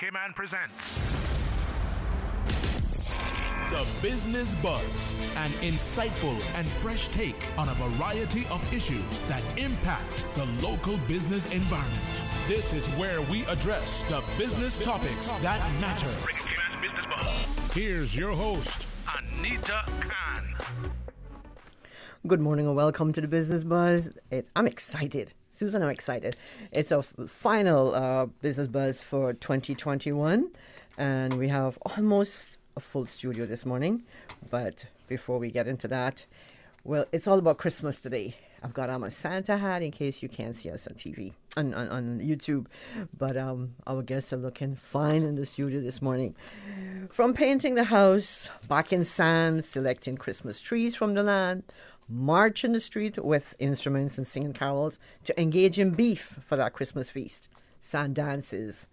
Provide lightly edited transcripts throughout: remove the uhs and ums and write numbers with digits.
Cayman presents The Business Buzz, an insightful and fresh take on a variety of issues that impact the local business environment. This is where we address the business topics that matter. Bringing Cayman's Business Buzz. Here's your host, Anita Khan. Good morning and welcome to the Business Buzz. I'm excited. Susan, I'm excited. It's a final Business Buzz for 2021, and we have almost a full studio this morning. But before we get into that, well, it's all about Christmas today. I've got on my Santa hat in case you can't see us on TV, on YouTube. But our guests are looking fine in the studio this morning. From painting the house, backing sand, selecting Christmas trees from the land, march in the street with instruments and singing carols, to engage in beef for that Christmas feast, sand dances,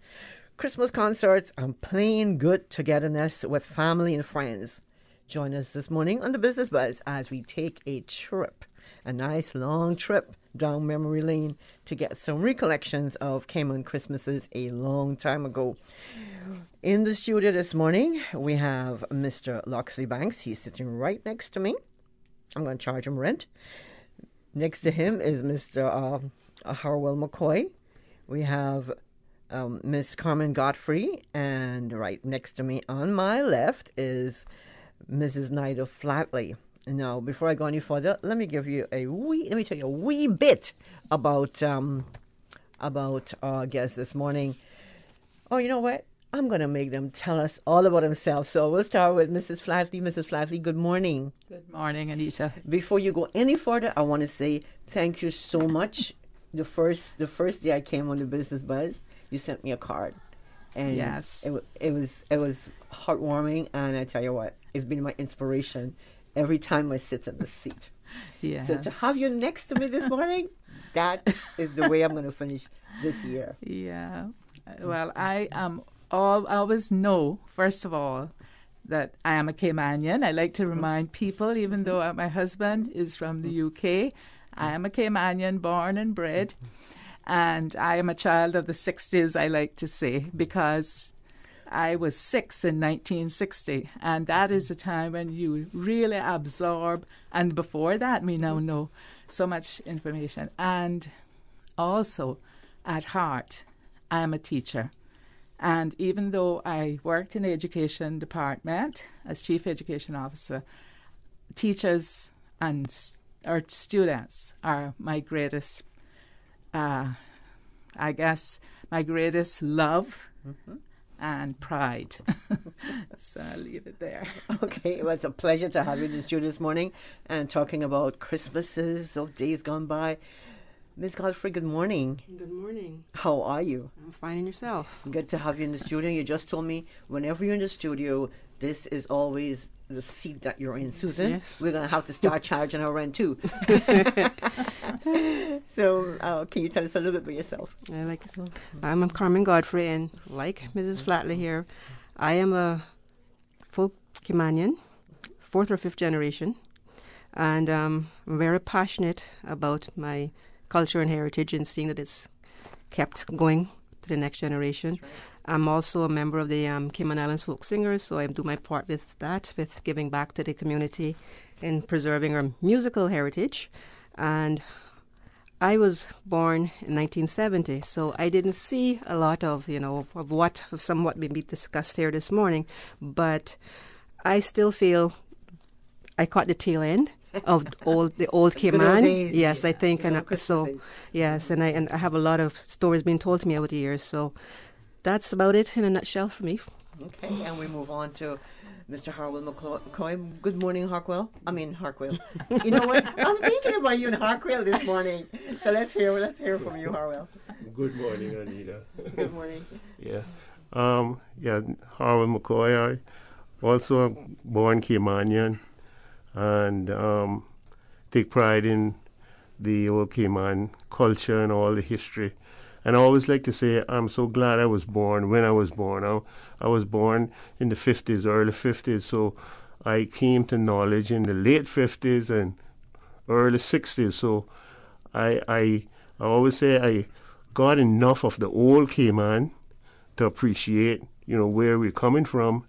Christmas concerts, and plain good togetherness with family and friends. Join us this morning on the Business Buzz as we take a trip, a nice long trip down memory lane to get some recollections of Cayman Christmases a long time ago. In the studio this morning, we have Mr. Loxley Banks. He's sitting right next to me. I'm going to charge him rent. Next to him is Mr. Harwell McCoy. We have Miss Carmin Godfrey, and right next to me on my left is Mrs. Nyda Flatley. Now, before I go any further, let me tell you a wee bit about our guests this morning. Oh, you know what? I'm going to make them tell us all about themselves. So we'll start with Mrs. Flatley. Mrs. Flatley, good morning. Good morning, Anita. Before you go any further, I want to say thank you so much. The first day I came on the Business Buzz, you sent me a card. And yes. It was heartwarming, and I tell you what, it's been my inspiration every time I sit in the seat. Yes. So to have you next to me this morning, that is the way I'm going to finish this year. Yeah. Well, I always know, first of all, that I am a Caymanian. I like to remind people, even though my husband is from the UK, I am a Caymanian, born and bred. And I am a child of the 60s, I like to say, because I was 6 in 1960. And that is a time when you really absorb. And before that, we now know so much information. And also, at heart, I am a teacher. And even though I worked in the education department as chief education officer, teachers and our students are my greatest, my greatest love and pride. So I'll leave it there. Okay, well, it's a pleasure to have you in the studio this morning and talking about Christmases of days gone by. Miss Godfrey, good morning. Good morning. How are you? I'm fine, and yourself? Good to have you in the studio. You just told me whenever you're in the studio, this is always the seat that you're in. Susan, yes. We're going to have to start charging our rent too. So can you tell us a little bit about yourself? I'm Carmin Godfrey, and like Mrs. Flatley here, I am a full Caymanian, 4th or 5th generation, and I'm very passionate about my culture and heritage and seeing that it's kept going to the next generation. Right. I'm also a member of the Cayman Islands Folk Singers, so I do my part with that, with giving back to the community and preserving our musical heritage. And I was born in 1970, so I didn't see a lot of somewhat maybe discussed here this morning, but I still feel I caught the tail end of the old Cayman. Yes, I think, and so yes, and I have a lot of stories being told to me over the years. So that's about it in a nutshell for me. Okay, and we move on to Mr. Harwell McCoy. Good morning, Harwell. You know what? I'm thinking about you and Harwell this morning. So let's hear from you, Harwell. Good morning, Anita. Good morning. Yeah. Harwell McCoy. I also a born Caymanian, and take pride in the old Cayman culture and all the history. And I always like to say I'm so glad I was born when I was born. I was born in the 50s, early 50s, so I came to knowledge in the late 50s and early 60s. So I always say I got enough of the old Cayman to appreciate, where we're coming from.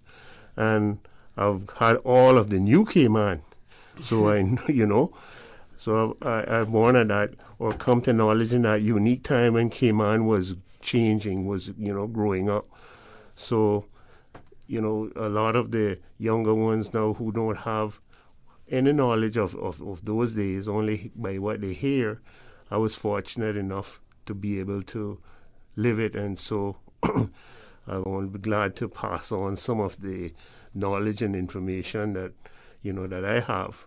And I've had all of the new Cayman. So I've wanted that, or come to knowledge in that unique time when Cayman was changing, was, growing up. So, a lot of the younger ones now who don't have any knowledge of those days, only by what they hear, I was fortunate enough to be able to live it. And so I will be glad to pass on some of the knowledge and information that, that I have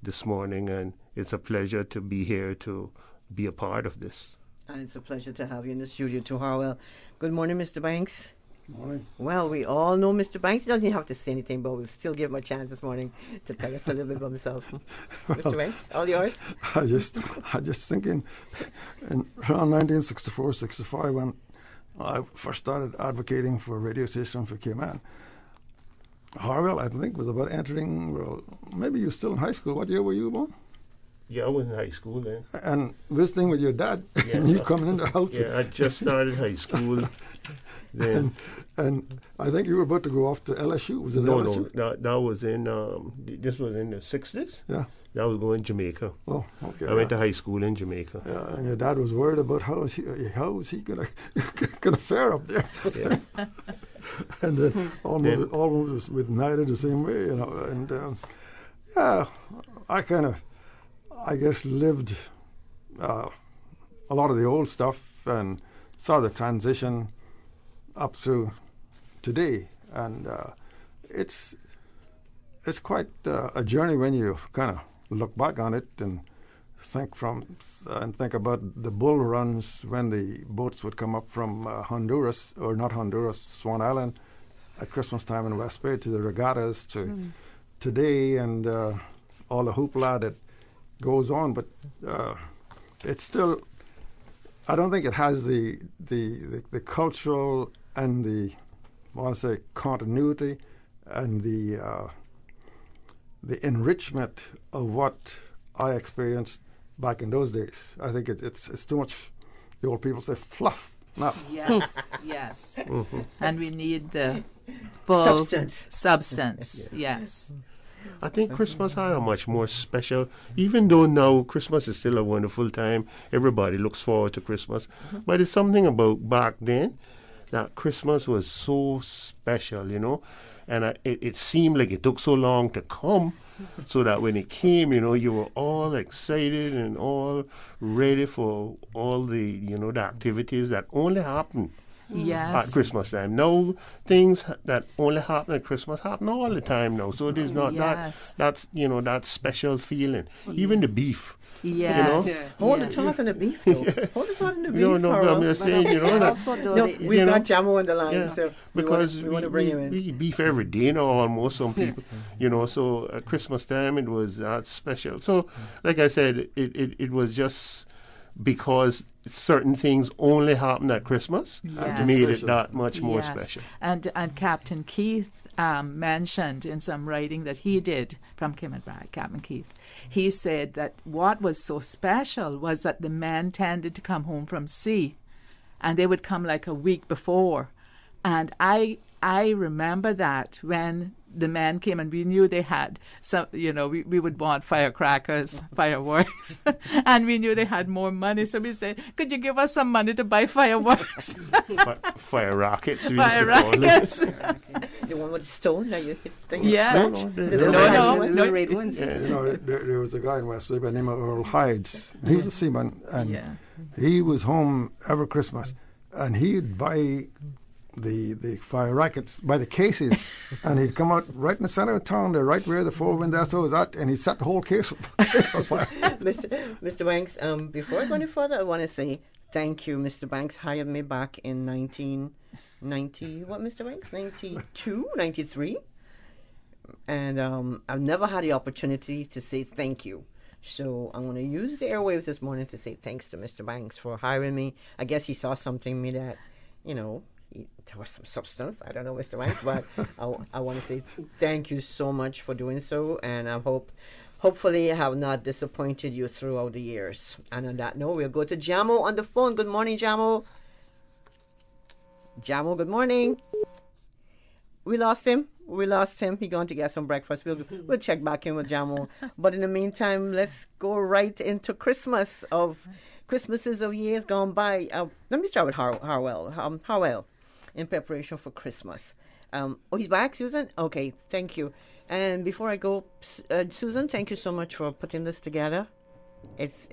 this morning. And it's a pleasure to be here to be a part of this. And it's a pleasure to have you in the studio too, Harwell. Good morning, Mr. Banks. Good morning. Well, we all know Mr. Banks. He doesn't even have to say anything, but we'll still give him a chance this morning to tell us a little bit about himself. Mr. Banks, all yours. I just thinking, in around 1964, 65, when I first started advocating for a radio station for Cayman, Harwell, I think, was about entering, well, maybe you were still in high school. What year were you born? Yeah, I was in high school then. And visiting with your dad, and you coming in the house. Yeah, I just started high school then. And I think you were about to go off to LSU. Was it No, LSU? that was in, this was in the 60s. Yeah. That was going to Jamaica. Oh, okay. I went to high school in Jamaica. Yeah, and your dad was worried about how is he gonna fare up there. Yeah. And then almost with Nyda the same way, And I guess lived a lot of the old stuff and saw the transition up through today, and it's quite a journey when you kind of look back on it and think about the bull runs when the boats would come up from Honduras, or not Honduras, Swan Island at Christmas time in West Bay, to the regattas, to today, and all the hoopla that goes on. But it's still, I don't think it has the cultural and the, I want to say, continuity and the enrichment of what I experienced back in those days. I think it's too much, the old people say, fluff. No. Yes, yes. And we need the full substance. Yes. I think Christmas are much more special, even though now Christmas is still a wonderful time. Everybody looks forward to Christmas. But it's something about back then that Christmas was so special, And it seemed like it took so long to come, so that when it came, you were all excited and all ready for all the, the activities that only happen at Christmas time. Now, things that only happen at Christmas happen all the time now. So it is not that special feeling. Even the beef. Yes. Hold the thought on the beef, though. Hold the thought on the beef. No, I'm just saying, we've got Jamo on the line, so because we want to bring him in. We eat beef every day now, almost, some people, so at Christmas time it was that special. So, like I said, it was just because certain things only happen at Christmas made it that much more special. And Captain Keith mentioned in some writing that he did from Cayman, Captain Keith, he said that what was so special was that the men tended to come home from sea, and they would come like a week before. And I remember that when the men came, and we knew they had some, we would want firecrackers, fireworks, and we knew they had more money. So we said, could you give us some money to buy fireworks? Fire rockets. Fire rockets. The one with the stone that you hit things. Yeah. No red ones. There was a guy in West Bay by the name of Earl Hydes. He was a seaman, and he was home every Christmas, and he'd buy the fire rockets by the cases, and he'd come out right in the center of town there, right where the four windows was at, and he'd set the whole case on fire. Mr. Banks, before I go any further, I want to say thank you. Mr. Banks hired me back in 1990, what, Mr. Banks? 92, 93? And I've never had the opportunity to say thank you. So I'm going to use the airwaves this morning to say thanks to Mr. Banks for hiring me. I guess he saw something in me that, there was some substance. I don't know, Mr. Banks, but I want to say thank you so much for doing so, and I hopefully I have not disappointed you throughout the years. And on that note, we'll go to Jamo on the phone. Good morning, Jamo. Jamo, good morning. We lost him. He going to get some breakfast. We'll check back in with Jamo. But in the meantime, let's go right into Christmases of years gone by. Let me start with Harwell. Harwell, in preparation for Christmas. He's back, Susan? Okay, thank you. And before I go, Susan, thank you so much for putting this together. It's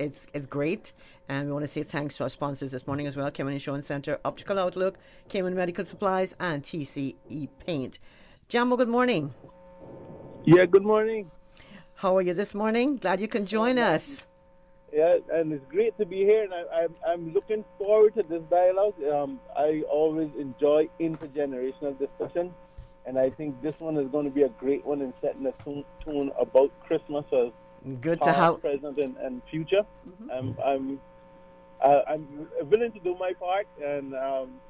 great, and we want to say thanks to our sponsors this morning as well: Cayman Insurance Center, Optical Outlook, Cayman Medical Supplies, and TCE Paint. Jambo, good morning. Yeah, good morning. How are you this morning? Glad you can join us. Yeah, and it's great to be here, and I'm looking forward to this dialogue. I always enjoy intergenerational discussion, and I think this one is going to be a great one in setting a tone about Christmas as good past, to have present, and future. Mm-hmm. I'm willing to do my part, and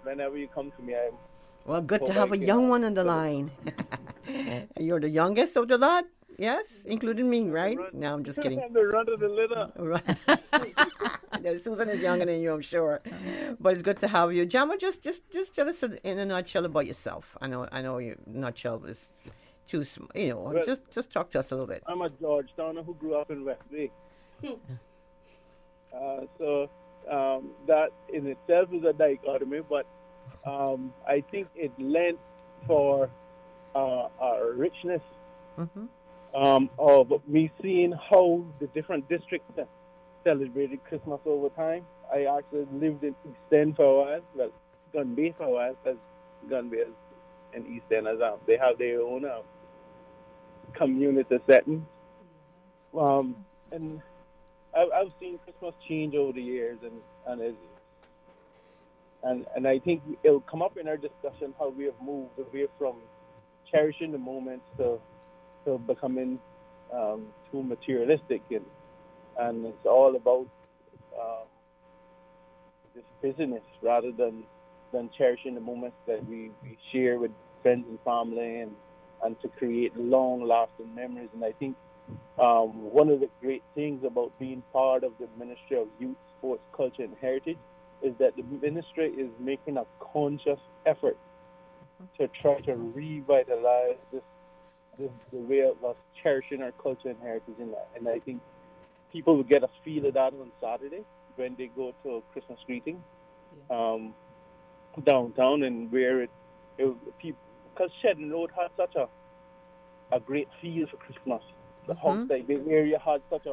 whenever you come to me, well, good to have a young one on the line. You're the youngest of the lot, yes, including me, right? No, I'm just kidding. I'm the run of the litter. Right. Susan is younger than you, I'm sure, but it's good to have you. Jama, just tell us in a nutshell about yourself. I know your nutshell is too small. Well, just talk to us a little bit. I'm a Georgetowner who grew up in West Bay. So that in itself is a dichotomy, but I think it lent for a richness of me seeing how the different districts celebrated Christmas over time. I actually lived in East End for a while, well, Gun Bay for a while, because Gun Bay and East End, they have their own community setting. And I've seen Christmas change over the years, and I think it'll come up in our discussion how we have moved away from cherishing the moments to becoming too materialistic, and it's all about this business rather than cherishing the moments that we share with friends and family, and to create long-lasting memories. And I think one of the great things about being part of the Ministry of Youth, Sports, Culture and Heritage is that the ministry is making a conscious effort to try to revitalize the way of us cherishing our culture and heritage in that. And I think people will get a feel of that on Saturday when they go to a Christmas greeting downtown, and where because Shedden Road had such a great feel for Christmas. The area had such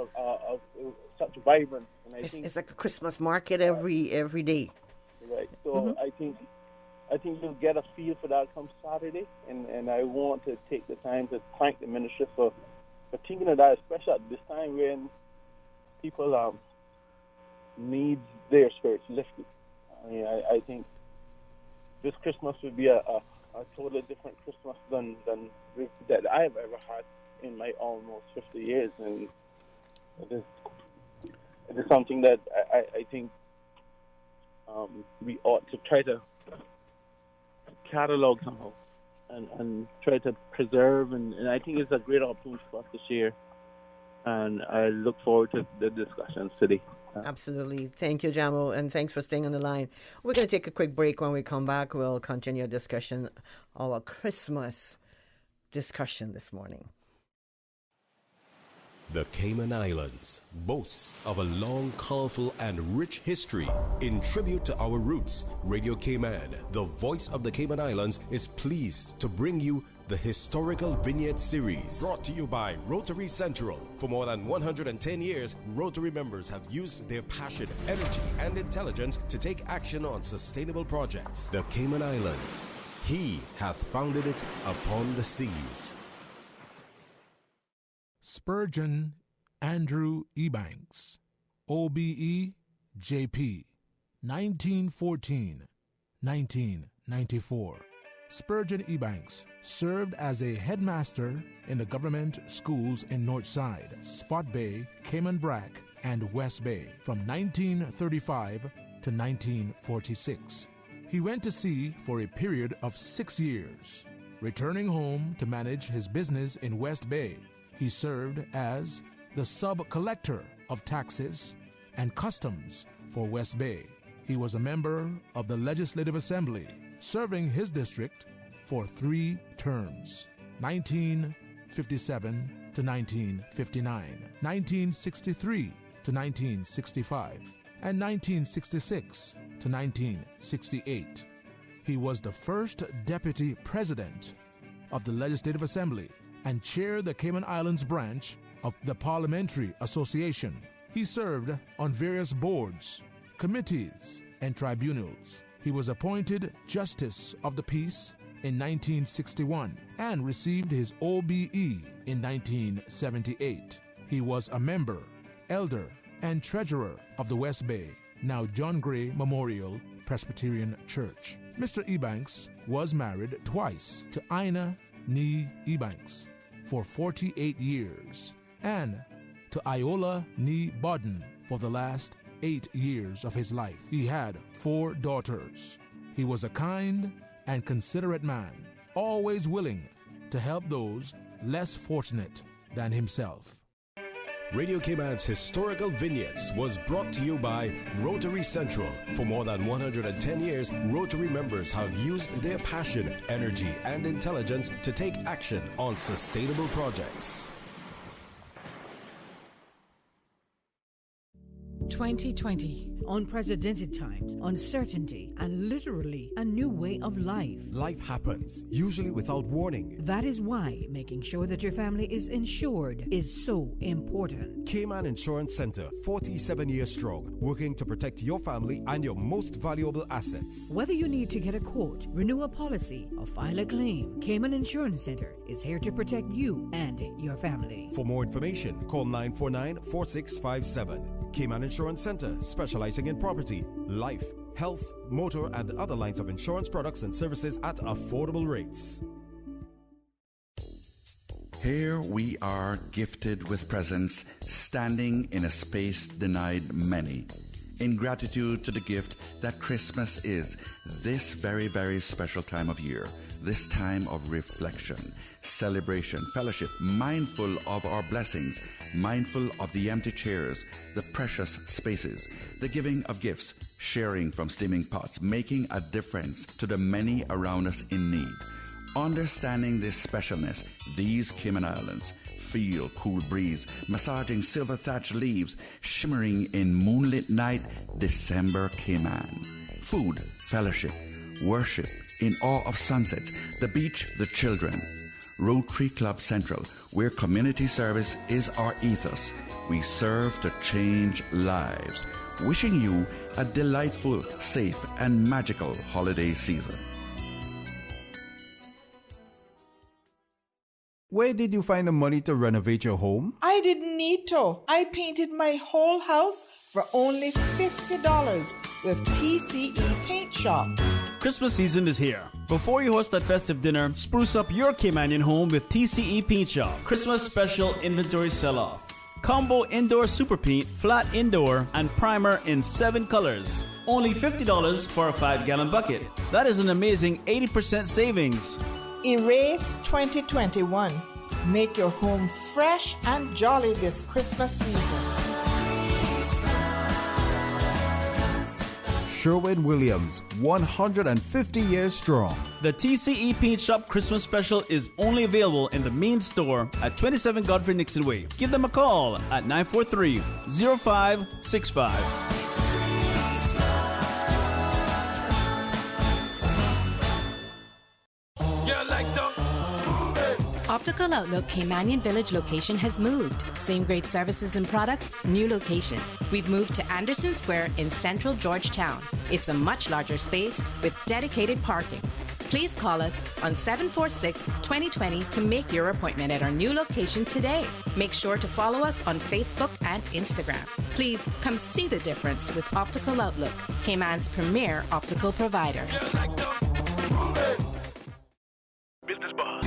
such vibrance, and I think it's like a Christmas market every day. Right. So I think you'll get a feel for that come Saturday, and I want to take the time to thank the ministry for thinking of that, especially at this time when people need their spirits lifted. I mean, I think this Christmas would be a totally different Christmas than that I've ever had in my almost 50 years, and it is something that I think we ought to try to catalog somehow and try to preserve, and I think it's a great opportunity for us to share, and I look forward to the discussions today. Absolutely. Thank you, Jamo, and thanks for staying on the line. We're going to take a quick break. When we come back, we'll continue our discussion, our Christmas discussion this morning. The Cayman Islands boasts of a long, colorful, and rich history. In tribute to our roots, Radio Cayman, the voice of the Cayman Islands, is pleased to bring you the Historical Vignette Series, brought to you by Rotary Central. For more than 110 years, Rotary members have used their passion, energy, and intelligence to take action on sustainable projects. The Cayman Islands, He hath founded it upon the seas. Spurgeon Andrew Ebanks, OBE JP, 1914-1994. Spurgeon Ebanks served as a headmaster in the government schools in Northside, Spot Bay, Cayman Brac, and West Bay from 1935 to 1946. He went to sea for a period of 6 years. Returning home to manage his business in West Bay, he served as the sub-collector of taxes and customs for West Bay. He was a member of the Legislative Assembly, serving his district for 3 terms, 1957 to 1959, 1963 to 1965, and 1966 to 1968. He was the first deputy president of the Legislative Assembly and chaired the Cayman Islands branch of the Parliamentary Association. He served on various boards, committees, and tribunals. He was appointed Justice of the Peace in 1961 and received his OBE in 1978. He was a member, elder, and treasurer of the West Bay, now John Gray Memorial Presbyterian Church. Mr. Ebanks was married twice to Ina Nee Ebanks for 48 years and to Iola Nee Bodden for the last 8 years of his life. He had 4 daughters. He was a kind and considerate man, always willing to help those less fortunate than himself. Radio Cayman's historical vignettes was brought to you by Rotary Central. For more than 110 years, Rotary members have used their passion, energy, and intelligence to take action on sustainable projects. 2020. Unprecedented times, uncertainty, and literally a new way of life. Life happens, usually without warning. That is why making sure that your family is insured is so important. Cayman Insurance Center, 47 years strong, working to protect your family and your most valuable assets. Whether you need to get a quote, renew a policy, or file a claim, Cayman Insurance Center is here to protect you and your family. For more information, call 949-4657. Cayman Insurance Center, specializing in property, life, health, motor, and other lines of insurance products and services at affordable rates. Here we are, gifted with presents, standing in a space denied many. In gratitude to the gift that Christmas is, this very, very special time of year, this time of reflection, celebration, fellowship, mindful of our blessings, mindful of the empty chairs, the precious spaces, the giving of gifts, sharing from steaming pots, making a difference to the many around us in need. Understanding this specialness, these Cayman Islands, feel cool breeze, massaging silver thatched leaves, shimmering in moonlit night, December Cayman. Food, fellowship, worship, in awe of sunsets, the beach, the children. Rotary Club Central, where community service is our ethos. We serve to change lives. Wishing you a delightful, safe, and magical holiday season. Where did you find the money to renovate your home? I didn't need to. I painted my whole house for only $50 with TCE Paint Shop. Christmas season is here. Before you host that festive dinner, spruce up your Caymanian home with TCE Paint Shop. Christmas special inventory sell-off. Combo indoor super paint, flat indoor, and primer in 7 colors. Only $50 for a 5-gallon bucket. That is an amazing 80% savings. Erase 2021. Make your home fresh and jolly this Christmas season. Sherwin-Williams, 150 years strong. The TCE Paint Shop Christmas Special is only available in the main store at 27 Godfrey Nixon Way. Give them a call at 943-0565. Optical Outlook Caymanian Village location has moved. Same great services and products, new location. We've moved to Anderson Square in central Georgetown. It's a much larger space with dedicated parking. Please call us on 746-2020 to make your appointment at our new location today. Make sure to follow us on Facebook and Instagram. Please come see the difference with Optical Outlook, Cayman's premier optical provider. Business Buzz.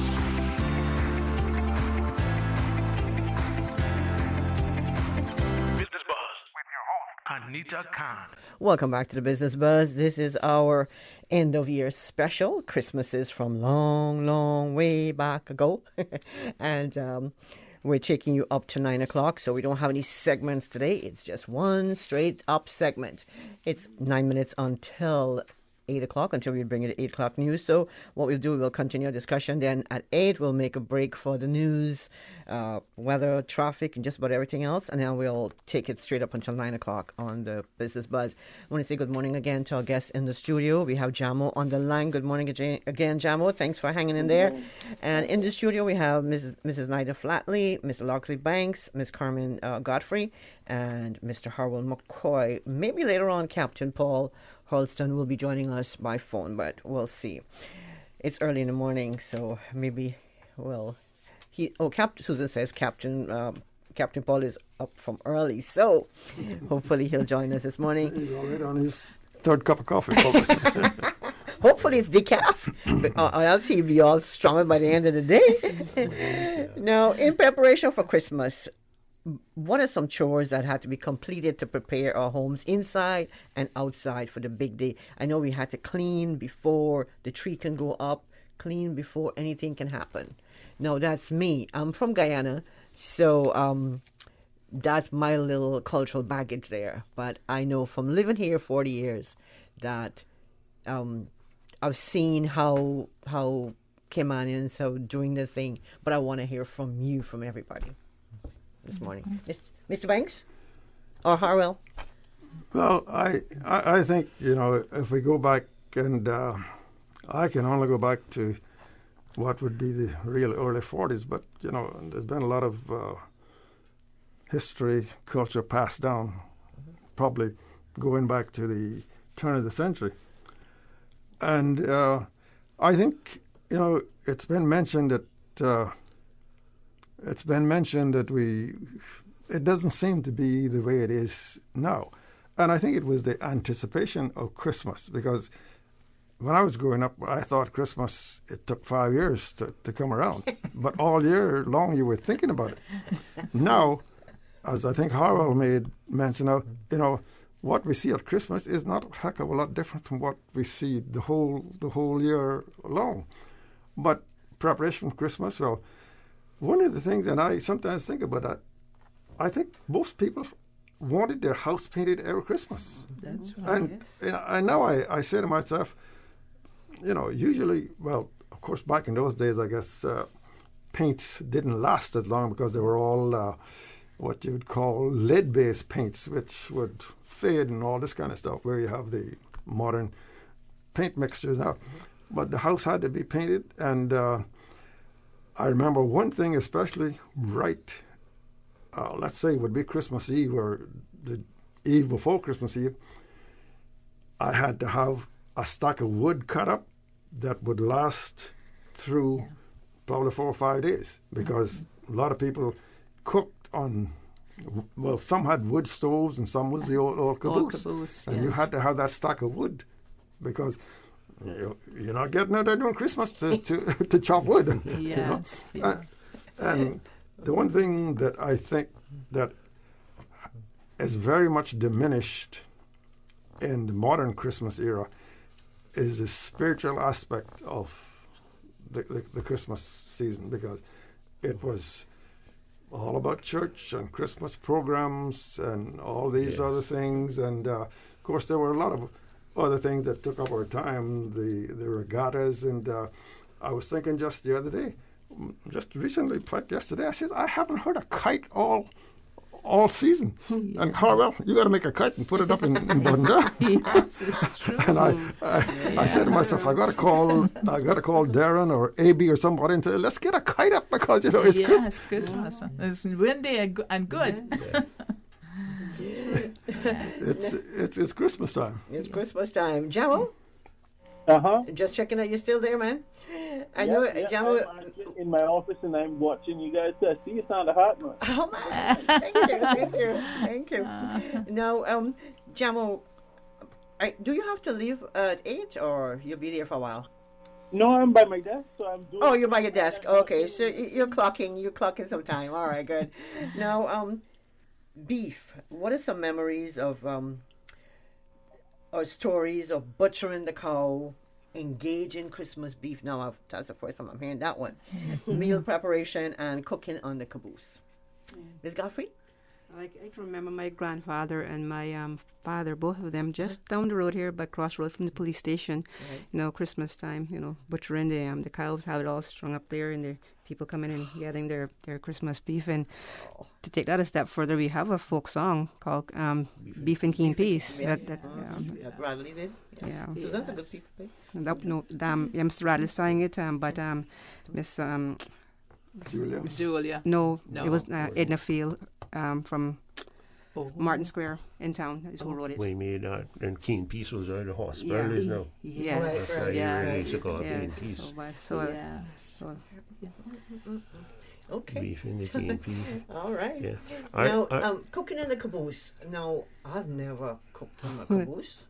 Business Buzz with your host, Nyda Khan. Welcome back to the Business Buzz. This is our end of year special. Christmases from long, long way back ago. And we're taking you up to 9 o'clock, so we don't have any segments today. It's just one straight up segment. It's 9 minutes until 8 o'clock until we bring you the 8 o'clock news. So what we'll do, we'll continue our discussion. Then at 8, we'll make a break for the news, weather, traffic, and just about everything else. And then we'll take it straight up until 9 o'clock on the Business Buzz. I want to say good morning again to our guests in the studio. We have Jamo on the line. Good morning again, Jamo. Thanks for hanging in there. And in the studio, we have Mrs. Nyda Flatley, Mr. Loxley Banks, Miss Carmin Godfrey, and Mr. Harwell McCoy. Maybe later on, Captain Paul Hurlstone will be joining us by phone, but we'll see. It's early in the morning, so maybe, Susan says Captain Paul is up from early, so hopefully he'll join us this morning. He's already on his third cup of coffee. Hopefully it's decaf, or else he'll be all stronger by the end of the day. Now, in preparation for Christmas, what are some chores that had to be completed to prepare our homes inside and outside for the big day? I know we had to clean before the tree can go up, clean before anything can happen. Now, that's me. I'm from Guyana, so that's my little cultural baggage there. But I know from living here 40 years that I've seen how Caymanians are doing the thing, but I want to hear from you, from everybody this morning. Mr. Banks or Harwell? Well, I think, if we go back, and I can only go back to what would be the real early 40s, but, there's been a lot of history, culture passed down, probably going back to the turn of the century. And I think, it's been mentioned that it doesn't seem to be the way it is now. And I think it was the anticipation of Christmas, because when I was growing up, I thought Christmas, it took 5 years to come around. But all year long, you were thinking about it. Now, as I think Harwell made mention of, what we see at Christmas is not a heck of a lot different from what we see the whole year long. But preparation for Christmas, well, one of the things, and I sometimes think about that, I think most people wanted their house painted every Christmas. That's right. And I know I say to myself, usually, well, of course, back in those days, I guess paints didn't last as long because they were all what you would call lead-based paints, which would fade and all this kind of stuff, where you have the modern paint mixtures now. But the house had to be painted, and I remember one thing especially let's say it would be Christmas Eve or the eve before Christmas Eve. I had to have a stack of wood cut up that would last through probably 4 or 5 days, because a lot of people cooked on, well, some had wood stoves and some was the old caboose. And you had to have that stack of wood, because you're not getting out there during Christmas to chop wood. Yes. And the one thing that I think that is very much diminished in the modern Christmas era is the spiritual aspect of the Christmas season, because it was all about church and Christmas programs and all these other things. And, of course, there were a lot of other things that took up our time, the regattas. And I was thinking just the other day, just recently, like yesterday, I said, I haven't heard a kite all season. And Harwell, you got to make a kite and put it up in Bunda. Yes, it's true. And I said to myself, I got to call Darren or AB or somebody and say, let's get a kite up, because it's Christmas. Christmas. It's windy and good. It's Christmas time. It's Christmas time. Jamo? Just checking that you're still there, man. I know, Jamo. I'm in my office and I'm watching you guys. I see you sound hot, man. Oh, man. Thank you. Now, Jamo, do you have to leave at 8 or you'll be there for a while? No, I'm by my desk, so I'm doing... Oh, you're by your desk. Okay, so you're clocking some time. All right, good. Now, beef. What are some memories of or stories of butchering the cow, engaging Christmas beef? Now, that's the first time I'm hearing that one. Meal preparation and cooking on the caboose. Ms. Godfrey? I can remember my grandfather and my father, both of them, just down the road here, by crossroad from the police station. Right. You know, Christmas time. You know, butchering the cows, have it all strung up there, and the people coming in getting their Christmas beef. And to take that a step further, we have a folk song called "Beef and Keen Peas." Yes. That Radley did. Yeah. So that's a good piece of thing. Mr. Radley sang it, but Miss Julia. No, it was Edna Field from Martin Square in town is who wrote it. We made that, and Keen Peas was the hospitals now. Yes. That's how you really took out Keen Peas. Okay. Beef in the Keen Peas. All right. Yeah. Now, cooking in a caboose. Now, I've never cooked in a caboose.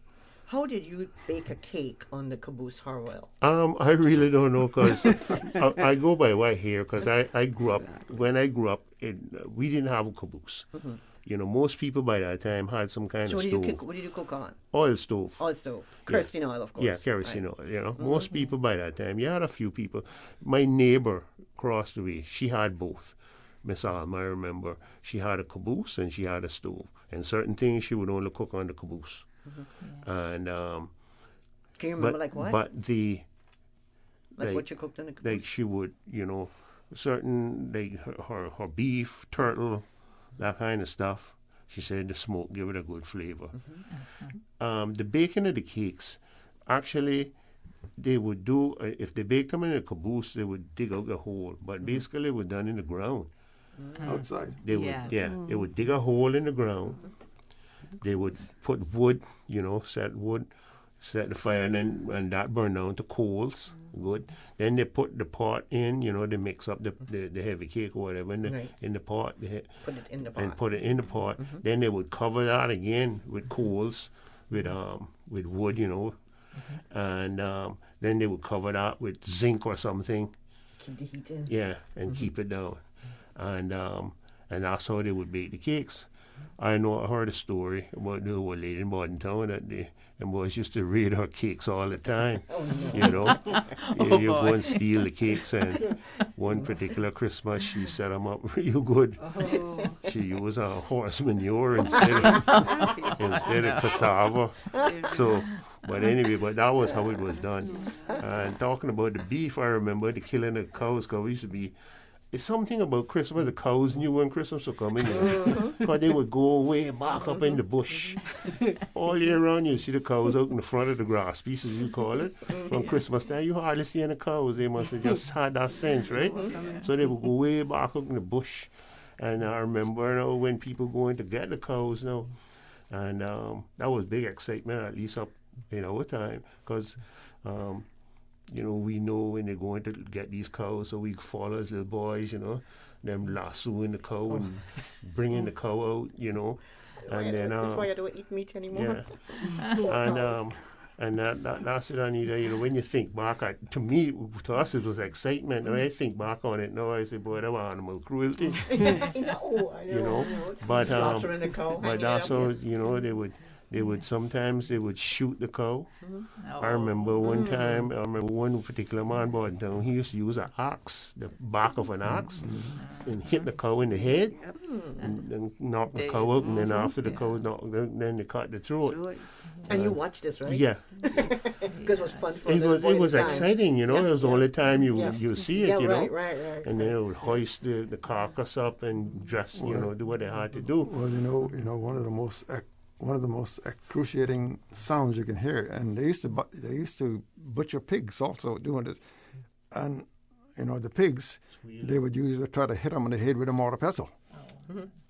How did you bake a cake on the caboose, Harwell? I really don't know, because I go by what I hear, because I grew up, when I grew up, we didn't have a caboose. Mm-hmm. You know, most people by that time had some kind of stove. What did you cook on? Oil stove. Oil stove. Kerosene oil, of course. Yeah, kerosene oil, you know. Most people by that time, you had a few people. My neighbor across the way, she had both. Miss Alma, I remember, she had a caboose and she had a stove. And certain things she would only cook on the caboose. Mm-hmm. And can you remember like what? But the what you cooked in the caboose? Like she would, you know, certain like her beef, turtle, that kind of stuff. She said the smoke give it a good flavor. Mm-hmm. The baking of the cakes, actually, they would do if they baked them in a caboose, they would dig out a hole. But basically, it was done in the ground. Outside. They would, they would dig a hole in the ground. They would put wood, you know, set the fire, and that burned down to coals. Good. Then they put the pot in, you know, they mix up the heavy cake or whatever in the pot. Put it in the pot. And put it in the pot. Mm-hmm. Then they would cover that again with coals, with wood, you know, and then they would cover that with zinc or something. Keep the heat in. Yeah, and keep it down, and that's how they would bake the cakes. I heard a story about the old lady in Bordentown that the boys used to raid her cakes all the time. Oh, no. You know, you go and steal the cakes, and one particular Christmas she set them up real good. Oh. She used horse manure instead of cassava. So, but anyway, that was how it was done. And talking about the beef, I remember the killing of cows. Because used to be. It's something about Christmas. The cows knew when Christmas was coming. Because they would go way back up in the bush. All year round, you see the cows out in the front of the grass piece, as you call it. From Christmas time, you hardly see any cows. They must have just had that sense, right? So they would go way back out in the bush. And I remember when people going to get the cows now. And that was big excitement, at least up in our time. Because... you know, we know when they're going to get these cows, so we follow as little boys, you know, them lassoing the cow and bringing the cow out, you know, and then that's why I don't eat meat anymore. Yeah, and that's it, Anita. You know, when you think back, to us it was excitement. When I think back on it now, I say, boy, that was animal cruelty. You know, but slaughtering the cow. But that's how, you know, they would sometimes shoot the cow. I remember one time, one particular man brought down, he used to use an axe, the back of an axe, and hit the cow in the head, and knock the cow out, and then after the cow knocked, then they cut the throat. And you watched this, right? Yeah. Because it was fun for it was exciting, you know. It was the only time you see it, you know. Right. And then it would hoist the carcass up and dress, you know, do what they had to do. Well, you know, one of the most excruciating sounds you can hear, and they used to butcher pigs also doing it, and you know the pigs, they would try to hit them on the head with a mortar pestle,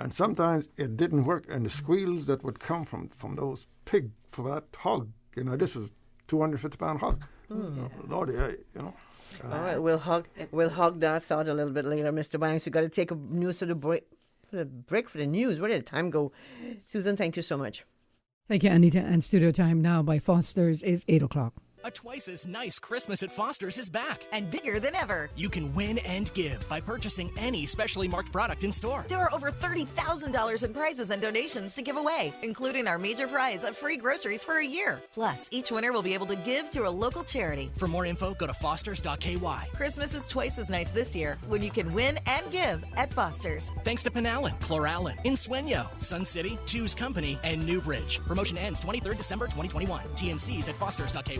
and sometimes it didn't work, and the squeals that would come from those pig for that hog, you know, this was 250-pound hog, Lordy, you know. All right, we'll hug that thought a little bit later, Mr. Banks. We've got to take a news to the break. Break for the news. Where did the time go? Susan, thank you so much. Thank you, Anita. And studio time now by Foster's is 8 o'clock. A twice as nice Christmas at Foster's is back. And bigger than ever. You can win and give by purchasing any specially marked product in store. There are over $30,000 in prizes and donations to give away, including our major prize of free groceries for a year. Plus, each winner will be able to give to a local charity. For more info, go to fosters.ky. Christmas is twice as nice this year when you can win and give at Foster's. Thanks to Penallen, Chlorallen, Insueño, Sun City, Choose Company, and Newbridge. Promotion ends 23rd December 2021. TNCs at fosters.ky.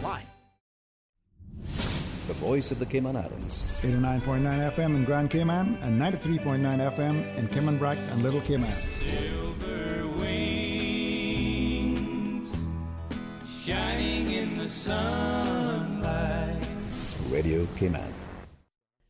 The voice of the Cayman Islands. 89.9 FM in Grand Cayman and 93.9 FM in Cayman Brac and Little Cayman. Silver wings shining in the sunlight. Radio Cayman.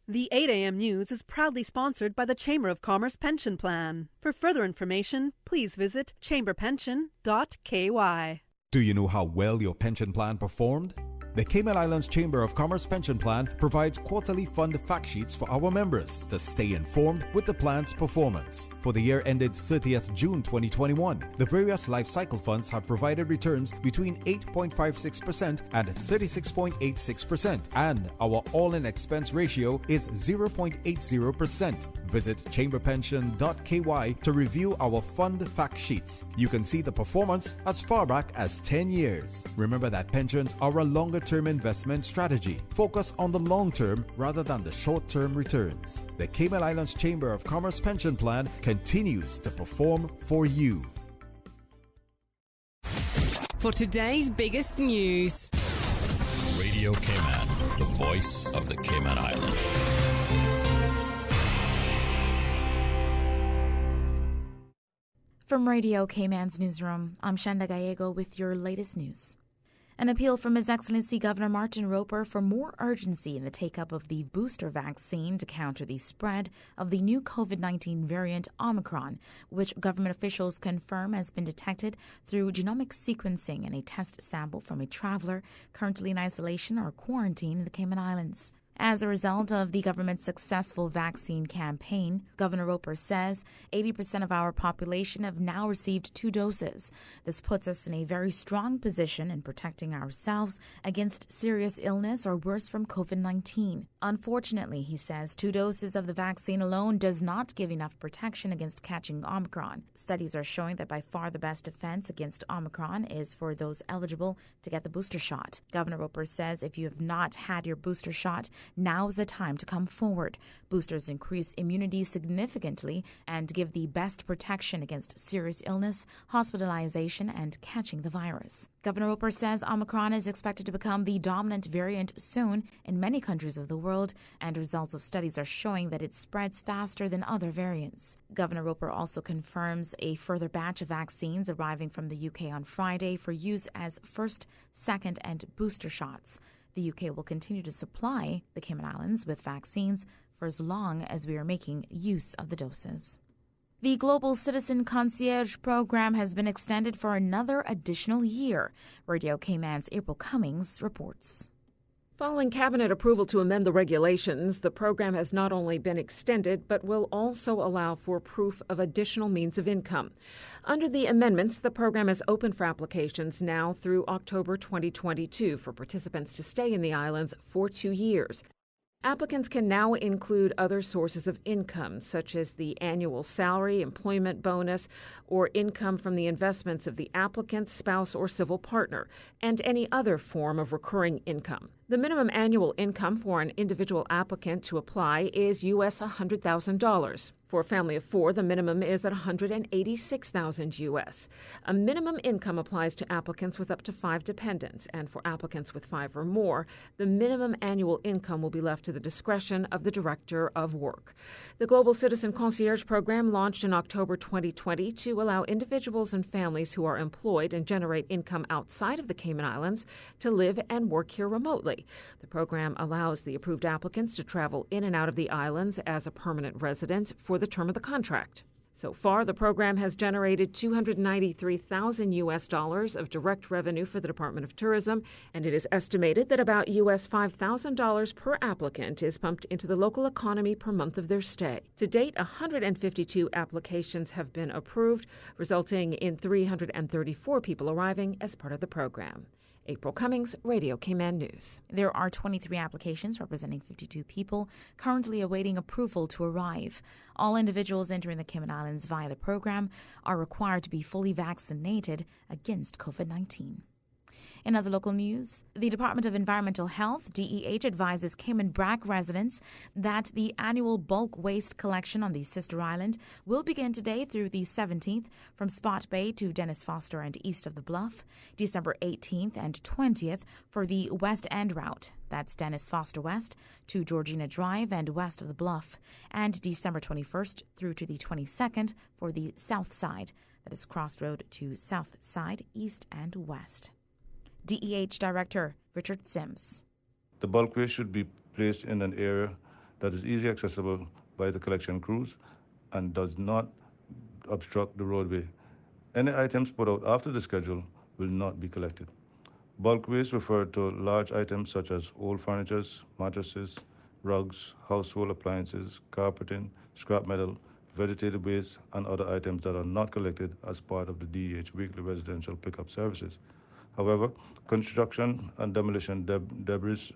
The 8 a.m. news is proudly sponsored by the Chamber of Commerce Pension Plan. For further information, please visit chamberpension.ky. Do you know how well your pension plan performed? The Cayman Islands Chamber of Commerce Pension Plan provides quarterly fund fact sheets for our members to stay informed with the plan's performance. For the year ended 30th June 2021, the various life cycle funds have provided returns between 8.56% and 36.86%, and our all-in expense ratio is 0.80%. Visit chamberpension.ky to review our fund fact sheets. You can see the performance as far back as 10 years. Remember that pensions are a longer-term investment strategy. Focus on the long term rather than the short-term returns. The Cayman Islands Chamber of Commerce Pension Plan continues to perform for you. For today's biggest news. Radio Cayman, the voice of the Cayman Islands. From Radio Cayman's newsroom, I'm Shanda Gallego with your latest news. An appeal from His Excellency Governor Martin Roper for more urgency in the take-up of the booster vaccine to counter the spread of the new COVID-19 variant Omicron, which government officials confirm has been detected through genomic sequencing in a test sample from a traveler currently in isolation or quarantine in the Cayman Islands. As a result of the government's successful vaccine campaign, Governor Roper says 80% of our population have now received 2 doses. This puts us in a very strong position in protecting ourselves against serious illness or worse from COVID-19. Unfortunately, he says 2 doses of the vaccine alone does not give enough protection against catching Omicron. Studies are showing that by far the best defense against Omicron is for those eligible to get the booster shot. Governor Roper says if you have not had your booster shot, now is the time to come forward. Boosters increase immunity significantly and give the best protection against serious illness, hospitalization, and catching the virus. Governor Roper says Omicron is expected to become the dominant variant soon in many countries of the world, and results of studies are showing that it spreads faster than other variants. Governor Roper also confirms a further batch of vaccines arriving from the UK on Friday for use as first, second, and booster shots. The UK will continue to supply the Cayman Islands with vaccines for as long as we are making use of the doses. The Global Citizen Concierge program has been extended for another additional year. Radio Cayman's April Cummings reports. Following cabinet approval to amend the regulations, the program has not only been extended, but will also allow for proof of additional means of income. Under the amendments, the program is open for applications now through October 2022 for participants to stay in the islands for 2 years. Applicants can now include other sources of income, such as the annual salary, employment bonus, or income from the investments of the applicant's spouse or civil partner, and any other form of recurring income. The minimum annual income for an individual applicant to apply is US $100,000. For a family of 4, the minimum is at $186,000 US. A minimum income applies to applicants with up to 5 dependents, and for applicants with 5 or more, the minimum annual income will be left to the discretion of the Director of Work. The Global Citizen Concierge program launched in October 2020 to allow individuals and families who are employed and generate income outside of the Cayman Islands to live and work here remotely. The program allows the approved applicants to travel in and out of the islands as a permanent resident for the term of the contract. So far, the program has generated $293,000 US of direct revenue for the Department of Tourism, and it is estimated that about US $5,000 per applicant is pumped into the local economy per month of their stay. To date, 152 applications have been approved, resulting in 334 people arriving as part of the program. April Cummings, Radio Cayman News. There are 23 applications representing 52 people currently awaiting approval to arrive. All individuals entering the Cayman Islands via the program are required to be fully vaccinated against COVID-19. In other local news, the Department of Environmental Health, DEH, advises Cayman Brac residents that the annual bulk waste collection on the sister island will begin today through the 17th from Spot Bay to Dennis Foster and east of the Bluff, December 18th and 20th for the West End route. That's Dennis Foster West to Georgina Drive and west of the Bluff, and December 21st through to the 22nd for the south side, that is Cross Road to south side, east and west. DEH Director Richard Sims. The bulk waste should be placed in an area that is easily accessible by the collection crews and does not obstruct the roadway. Any items put out after the schedule will not be collected. Bulk waste refers to large items such as old furniture, mattresses, rugs, household appliances, carpeting, scrap metal, vegetative waste, and other items that are not collected as part of the DEH weekly residential pickup services. However, construction and demolition debris,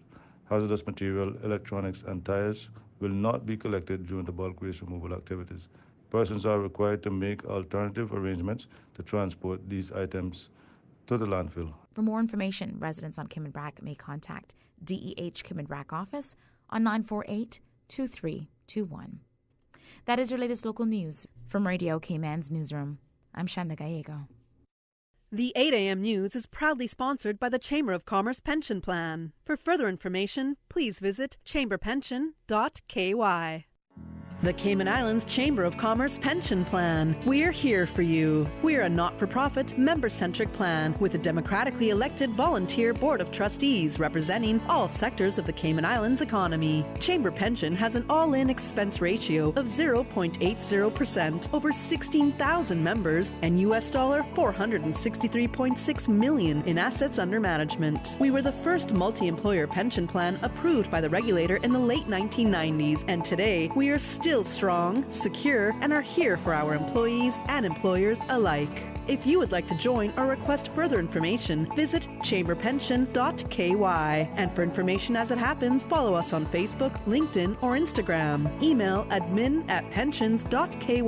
hazardous material, electronics, and tires will not be collected during the bulk waste removal activities. Persons are required to make alternative arrangements to transport these items to the landfill. For more information, residents on Cayman Brac may contact DEH Cayman Brac office on 948-2321. That is your latest local news from Radio Cayman's newsroom. I'm Shanda Gallego. The 8 a.m. News is proudly sponsored by the Chamber of Commerce Pension Plan. For further information, please visit chamberpension.ky. The Cayman Islands Chamber of Commerce Pension Plan. We're here for you. We're a not-for-profit, member-centric plan with a democratically elected volunteer board of trustees representing all sectors of the Cayman Islands economy. Chamber Pension has an all-in expense ratio of 0.80%, over 16,000 members, and US $463.6 million in assets under management. We were the first multi-employer pension plan approved by the regulator in the late 1990s, and today we are still strong, secure, and are here for our employees and employers alike. If you would like to join or request further information, visit chamberpension.ky. And for information as it happens, follow us on Facebook, LinkedIn, or Instagram. Email admin@pensions.ky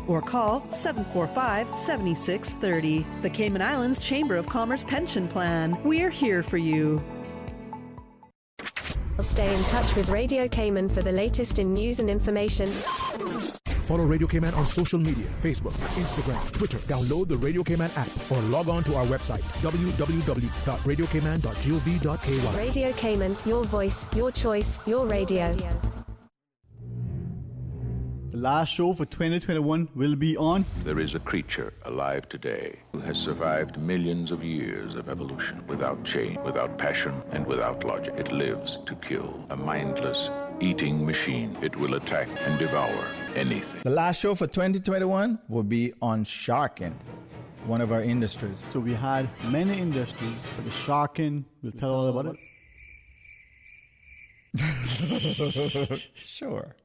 or call 745-7630. The Cayman Islands Chamber of Commerce Pension Plan. We're here for you. Stay in touch with Radio Cayman for the latest in news and information. Follow Radio Cayman on social media, Facebook, Instagram, Twitter. Download the Radio Cayman app or log on to our website, www.radiocayman.gov.ky. Radio Cayman, your voice, your choice, your radio. The last show for 2021 will be on. There is a creature alive today who has survived millions of years of evolution without change, without passion, and without logic. It lives to kill. A mindless, eating machine. It will attack and devour anything. The last show for 2021 will be on sharking, one of our industries. So we had many industries. The sharking, we'll tell all about it. Sure.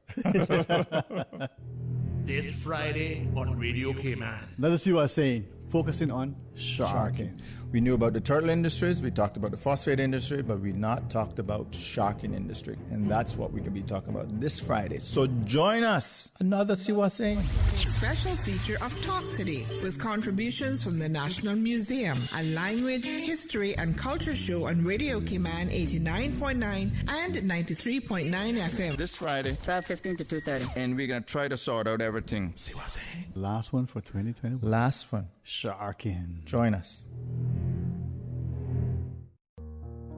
This Friday on Radio Cayman. Let us see what I'm saying. Focusing on sharking. We knew about the turtle industries, we talked about the phosphate industry, but we not talked about sharking industry. And that's what we could be talking about this Friday. So join us. Another see what I'm saying. Special feature of Talk Today with contributions from the National Museum, a language, history, and culture show on Radio Cayman 89.9 and 93.9 FM. This Friday, 12:15 to 2:30. And we're going to try to sort out everything. See what I'm saying. Last one for 2021. Last one. Sharking. Join us.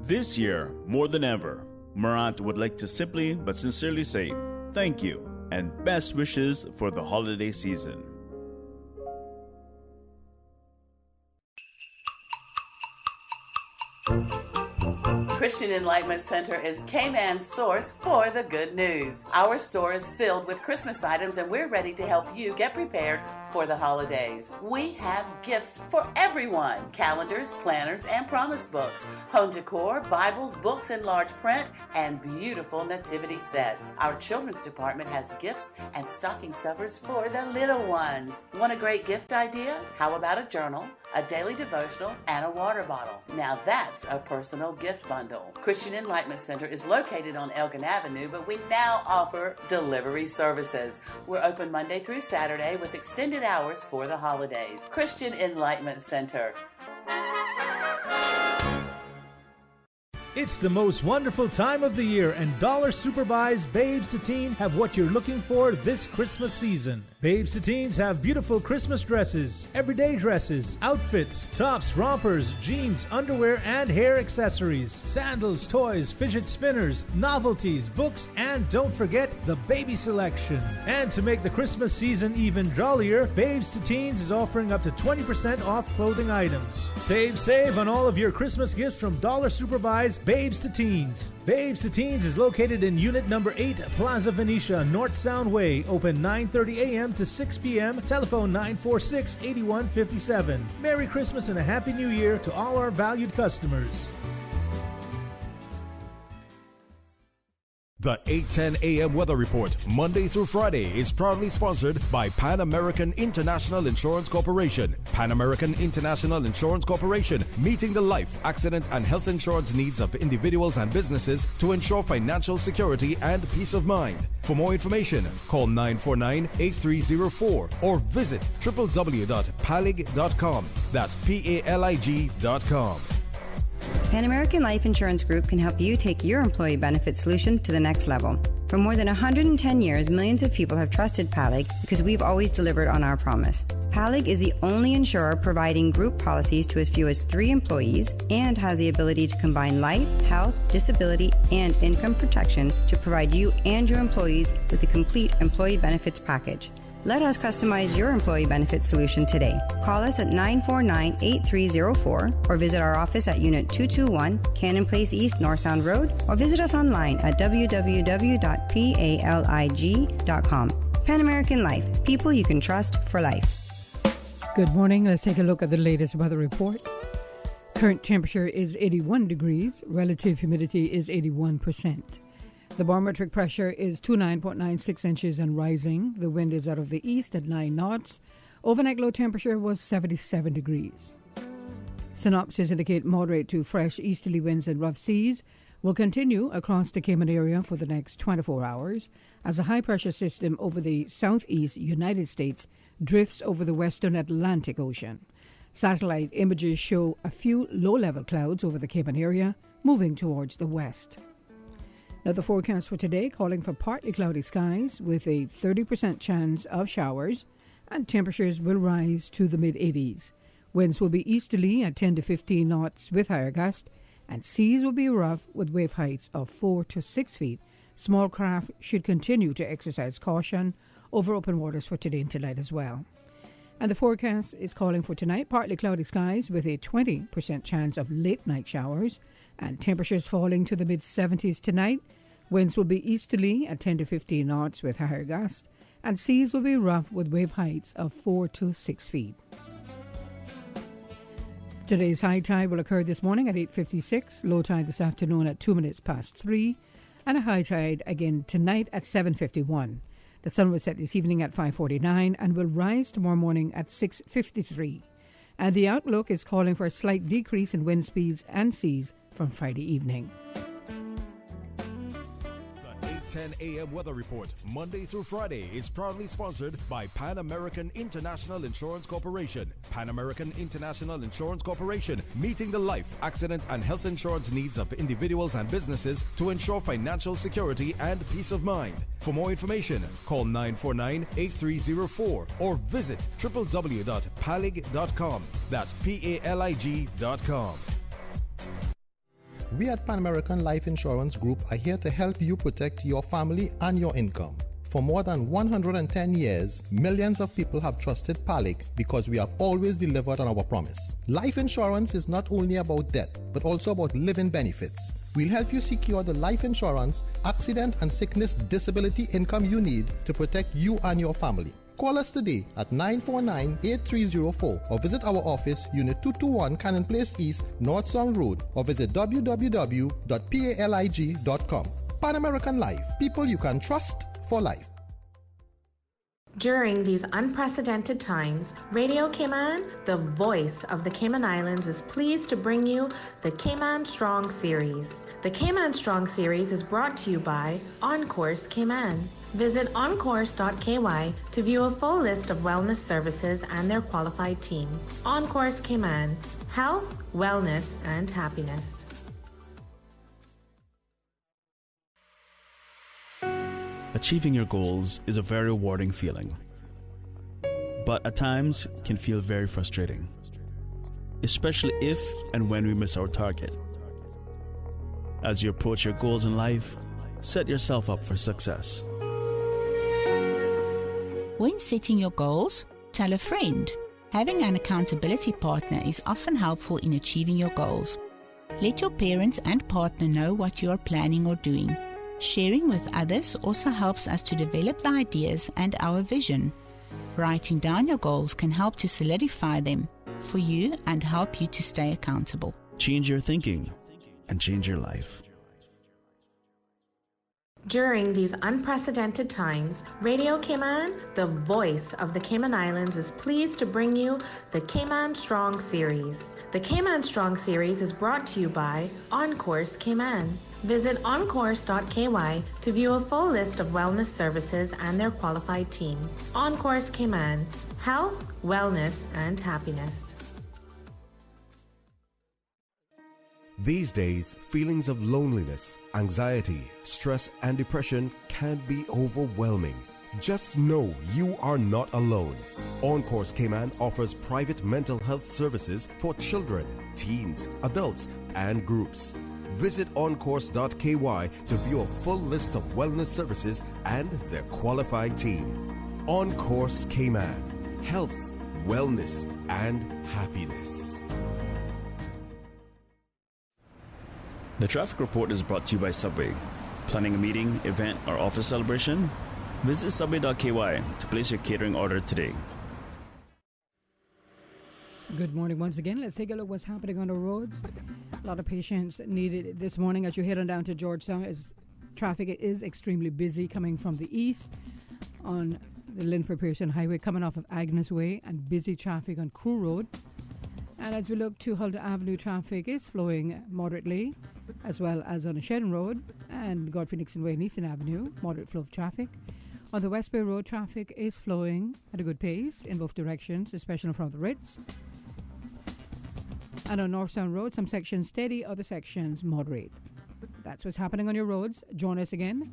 This year, more than ever, Morant would like to simply but sincerely say thank you and best wishes for the holiday season. Christian Enlightenment Center is Cayman's source for the good news. Our store is filled with Christmas items and we're ready to help you get prepared for the holidays. We have gifts for everyone. Calendars, planners, and promise books. Home decor, Bibles, books in large print, and beautiful nativity sets. Our children's department has gifts and stocking stuffers for the little ones. Want a great gift idea? How about a journal, a daily devotional, and a water bottle? Now that's a personal gift bundle. Christian Enlightenment Center is located on Elgin Avenue, but we now offer delivery services. We're open Monday through Saturday with extended hours for the holidays. Christian Enlightenment Center. It's the most wonderful time of the year, and Dollar Superbuys Babes to Teen have what you're looking for this Christmas season. Babes to Teens have beautiful Christmas dresses, everyday dresses, outfits, tops, rompers, jeans, underwear, and hair accessories, sandals, toys, fidget spinners, novelties, books, and don't forget the baby selection. And to make the Christmas season even jollier, Babes to Teens is offering up to 20% off clothing items. Save on all of your Christmas gifts from Dollar Superbuys Babes to Teens. Babes to Teens is located in Unit Number 8, Plaza Venetia, North Sound Way. Open 9:30 a.m. to 6 p.m. Telephone 946-8157. Merry Christmas and a Happy New Year to all our valued customers. The 8:10 a.m. weather report, Monday through Friday, is proudly sponsored by Pan American International Insurance Corporation. Pan American International Insurance Corporation, meeting the life, accident, and health insurance needs of individuals and businesses to ensure financial security and peace of mind. For more information, call 949-8304 or visit www.palig.com. That's PALIG.com. Pan American Life Insurance Group can help you take your employee benefit solution to the next level. For more than 110 years, millions of people have trusted PALIG because we've always delivered on our promise. PALIG is the only insurer providing group policies to as few as 3 employees and has the ability to combine life, health, disability, and income protection to provide you and your employees with a complete employee benefits package. Let us customize your employee benefit solution today. Call us at 949-8304 or visit our office at Unit 221, Cannon Place East, North Sound Road, or visit us online at www.palig.com. Pan American Life, people you can trust for life. Good morning. Let's take a look at the latest weather report. Current temperature is 81 degrees. Relative humidity is 81%. The barometric pressure is 29.96 inches and rising. The wind is out of the east at 9 knots. Overnight low temperature was 77 degrees. Synopsis indicate moderate to fresh easterly winds and rough seas will continue across the Cayman area for the next 24 hours as a high-pressure system over the southeast United States drifts over the western Atlantic Ocean. Satellite images show a few low-level clouds over the Cayman area moving towards the west. Now, the forecast for today calling for partly cloudy skies with a 30% chance of showers, and temperatures will rise to the mid-80s. Winds will be easterly at 10 to 15 knots with higher gusts, and seas will be rough with wave heights of 4 to 6 feet. Small craft should continue to exercise caution over open waters for today and tonight as well. And the forecast is calling for tonight partly cloudy skies with a 20% chance of late night showers, and temperatures falling to the mid-70s tonight. Winds will be easterly at 10 to 15 knots with higher gusts, and seas will be rough with wave heights of 4 to 6 feet. Today's high tide will occur this morning at 8:56, low tide this afternoon at 2 minutes past 3, and a high tide again tonight at 7:51. The sun will set this evening at 5:49 and will rise tomorrow morning at 6:53. And the outlook is calling for a slight decrease in wind speeds and seas from Friday evening. 10 a.m. weather report, Monday through Friday, is proudly sponsored by Pan American International Insurance Corporation. Pan American International Insurance Corporation, meeting the life, accident, and health insurance needs of individuals and businesses to ensure financial security and peace of mind. For more information, call 949-8304 or visit www.palig.com. That's PALIG.com. We at Pan American Life Insurance Group are here to help you protect your family and your income. For more than 110 years, millions of people have trusted PALIG because we have always delivered on our promise. Life insurance is not only about death, but also about living benefits. We'll help you secure the life insurance, accident and sickness disability income you need to protect you and your family. Call us today at 949-8304 or visit our office, Unit 221 Cannon Place East, North Song Road, or visit www.palig.com. Pan American Life. People you can trust for life. During these unprecedented times, Radio Cayman, the voice of the Cayman Islands, is pleased to bring you the Cayman Strong Series. The Cayman Strong Series is brought to you by Encourse Cayman. Visit encourse.ky to view a full list of wellness services and their qualified team. Encourse Cayman, health, wellness, and happiness. Achieving your goals is a very rewarding feeling, but at times can feel very frustrating, especially if and when we miss our target. As you approach your goals in life, set yourself up for success. When setting your goals, tell a friend. Having an accountability partner is often helpful in achieving your goals. Let your parents and partner know what you are planning or doing. Sharing with others also helps us to develop the ideas and our vision. Writing down your goals can help to solidify them for you and help you to stay accountable. Change your thinking and change your life. During these unprecedented times, Radio Cayman, the voice of the Cayman Islands, is pleased to bring you the Cayman Strong Series. The Cayman Strong Series is brought to you by Encourse Cayman. Visit encourse.ky to view a full list of wellness services and their qualified team. Encourse Cayman, health, wellness, and happiness. These days, feelings of loneliness, anxiety, stress, and depression can be overwhelming. Just know you are not alone. Encourse Cayman offers private mental health services for children, teens, adults, and groups. Visit encourse.ky to view a full list of wellness services and their qualified team. Encourse Cayman, health, wellness, and happiness. The traffic report is brought to you by Subway. Planning a meeting, event, or office celebration? Visit subway.ky to place your catering order today. Good morning once again. Let's take a look what's happening on the roads. A lot of patience needed this morning as you head on down to Georgetown. Traffic is extremely busy coming from the east on the Linford Pearson Highway, coming off of Agnes Way, and busy traffic on Crew Road. And as we look to Hulda Avenue, traffic is flowing moderately, as well as on Shedden Road and Godfrey Nixon Way and Eastern Avenue, moderate flow of traffic. On the West Bay Road, traffic is flowing at a good pace in both directions, especially from the Ritz. And on North Sound Road, some sections steady, other sections moderate. That's what's happening on your roads. Join us again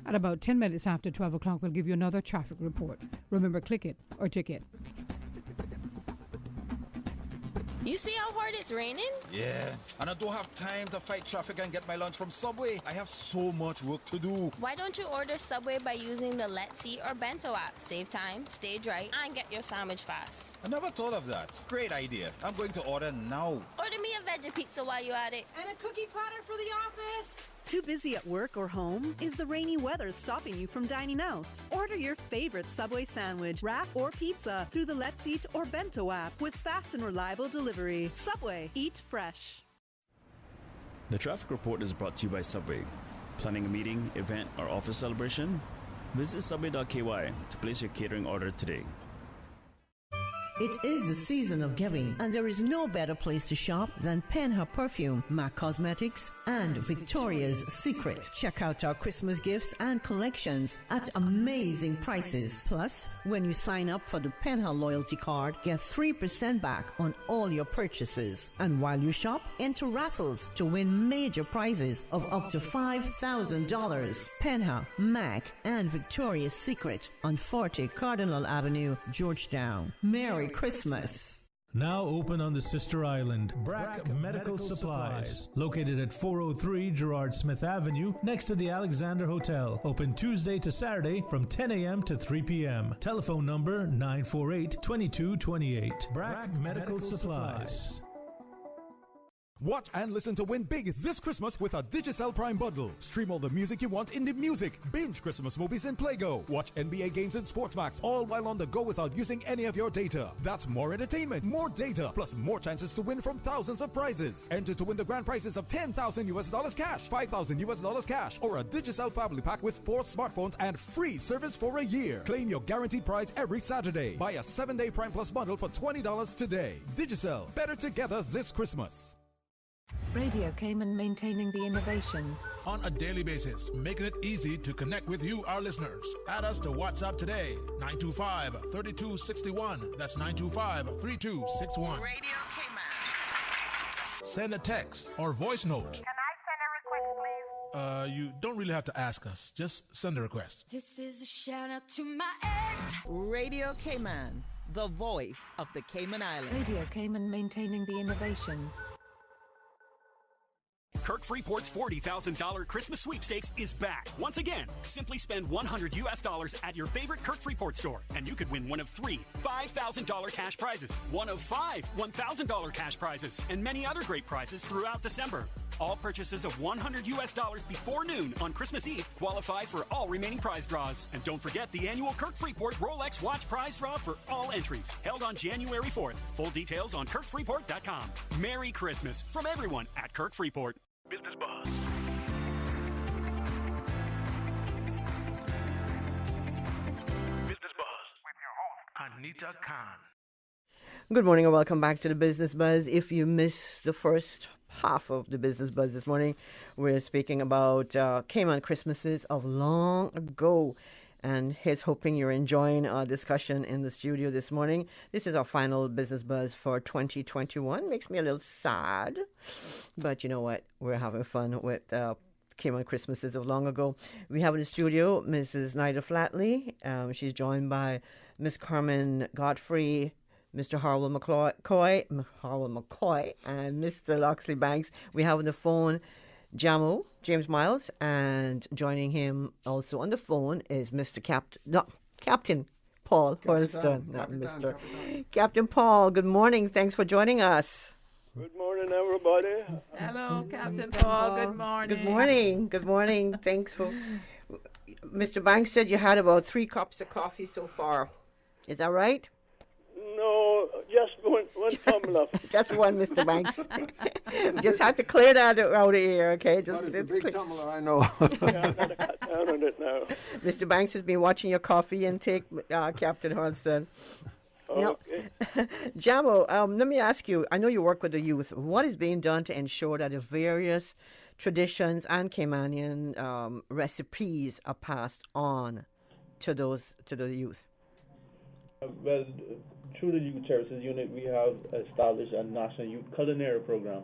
at about 10 minutes after 12 o'clock. We'll give you another traffic report. Remember, click it or tick it. You see how hard it's raining? Yeah, and I don't have time to fight traffic and get my lunch from Subway. I have so much work to do. Why don't you order Subway by using the Let's Eat or Bento app? Save time, stay dry, and get your sandwich fast. I never thought of that. Great idea. I'm going to order now. Order me a veggie pizza while you're at it. And a cookie platter for the office. Too busy at work or home? Is the rainy weather stopping you from dining out? Order your favorite Subway sandwich, wrap, or pizza through the Let's Eat or Bento app with fast and reliable delivery. Subway, eat fresh. The traffic report is brought to you by Subway. Planning a meeting, event, or office celebration? Visit subway.ky to place your catering order today. It is the season of giving, and there is no better place to shop than Penha Perfume, MAC Cosmetics, and Victoria's Secret. Check out our Christmas gifts and collections at amazing prices. Plus, when you sign up for the Penha loyalty card, get 3% back on all your purchases. And while you shop, enter raffles to win major prizes of up to $5,000. Penha, MAC, and Victoria's Secret on 40 Cardinal Avenue, Georgetown. Merry Christmas. Now open on the sister island, Brack Medical Supplies. Located at 403 Gerard Smith Avenue, next to the Alexander Hotel. Open Tuesday to Saturday from 10 a.m. to 3 p.m. Telephone number 948-2228. Brack Medical Supplies. Watch and listen to win big this Christmas with a Digicel Prime bundle. Stream all the music you want in the music. Binge Christmas movies in Playgo. Watch NBA games in Sportsmax, all while on the go without using any of your data. That's more entertainment, more data, plus more chances to win from thousands of prizes. Enter to win the grand prizes of $10,000 cash, $5,000 cash, or a Digicel family pack with 4 smartphones and free service for a year. Claim your guaranteed prize every Saturday. Buy a 7-day Prime Plus bundle for $20 today. Digicel, better together this Christmas. Radio Cayman, maintaining the innovation. On a daily basis, making it easy to connect with you, our listeners. Add us to WhatsApp today, 925-3261. That's 925-3261. Radio Cayman. Send a text or voice note. Can I send a request, please? You don't really have to ask us. Just send a request. This is a shout out to my ex. Radio Cayman, the voice of the Cayman Islands. Radio Cayman, maintaining the innovation. Kirk Freeport's $40,000 Christmas sweepstakes is back. Once again, simply spend $100 at your favorite Kirk Freeport store, and you could win one of 3 $5,000 cash prizes, one of 5 $1,000 cash prizes, and many other great prizes throughout December. All purchases of $100 before noon on Christmas Eve qualify for all remaining prize draws. And don't forget the annual Kirk Freeport Rolex watch prize draw for all entries, held on January 4th. Full details on KirkFreeport.com. Merry Christmas from everyone at Kirk Freeport. Business Buzz. Business Buzz with your host, Anita Khan. Good morning and welcome back to the Business Buzz. If you missed the first half of the Business Buzz this morning, we're speaking about Cayman Christmases of long ago. And here's hoping you're enjoying our discussion in the studio this morning. This is our final Business Buzz for 2021. Makes me a little sad. But you know what? We're having fun with Cayman Christmases of long ago. We have in the studio Mrs. Nyda Flatley. She's joined by Miss Carmin, Godfrey, Mr. Harwell McCoy, and Mr. Loxley Banks. We have on the phone James Myles, and joining him also on the phone is Mr. Captain Paul Hurlstone, not Mr. Captain Paul. Good morning. Thanks for joining us. Good morning, everybody. Hello, Captain Paul. Good morning. Good morning. Thanks for. Mr. Banks said you had about 3 cups of coffee so far. Is that right? No, just one tumbler. Just one, Mr. Banks. Just have to clear that out of here, okay? Just it's a big tumbler, I know. Yeah, I'm going to cut down on it now. Mr. Banks has been watching your coffee intake, Captain Hurlstone. Okay. Jamo, let me ask you, I know you work with the youth. What is being done to ensure that the various traditions and Caymanian recipes are passed on to the youth? Well, through the Youth Services Unit, we have established a National Youth Culinary Program.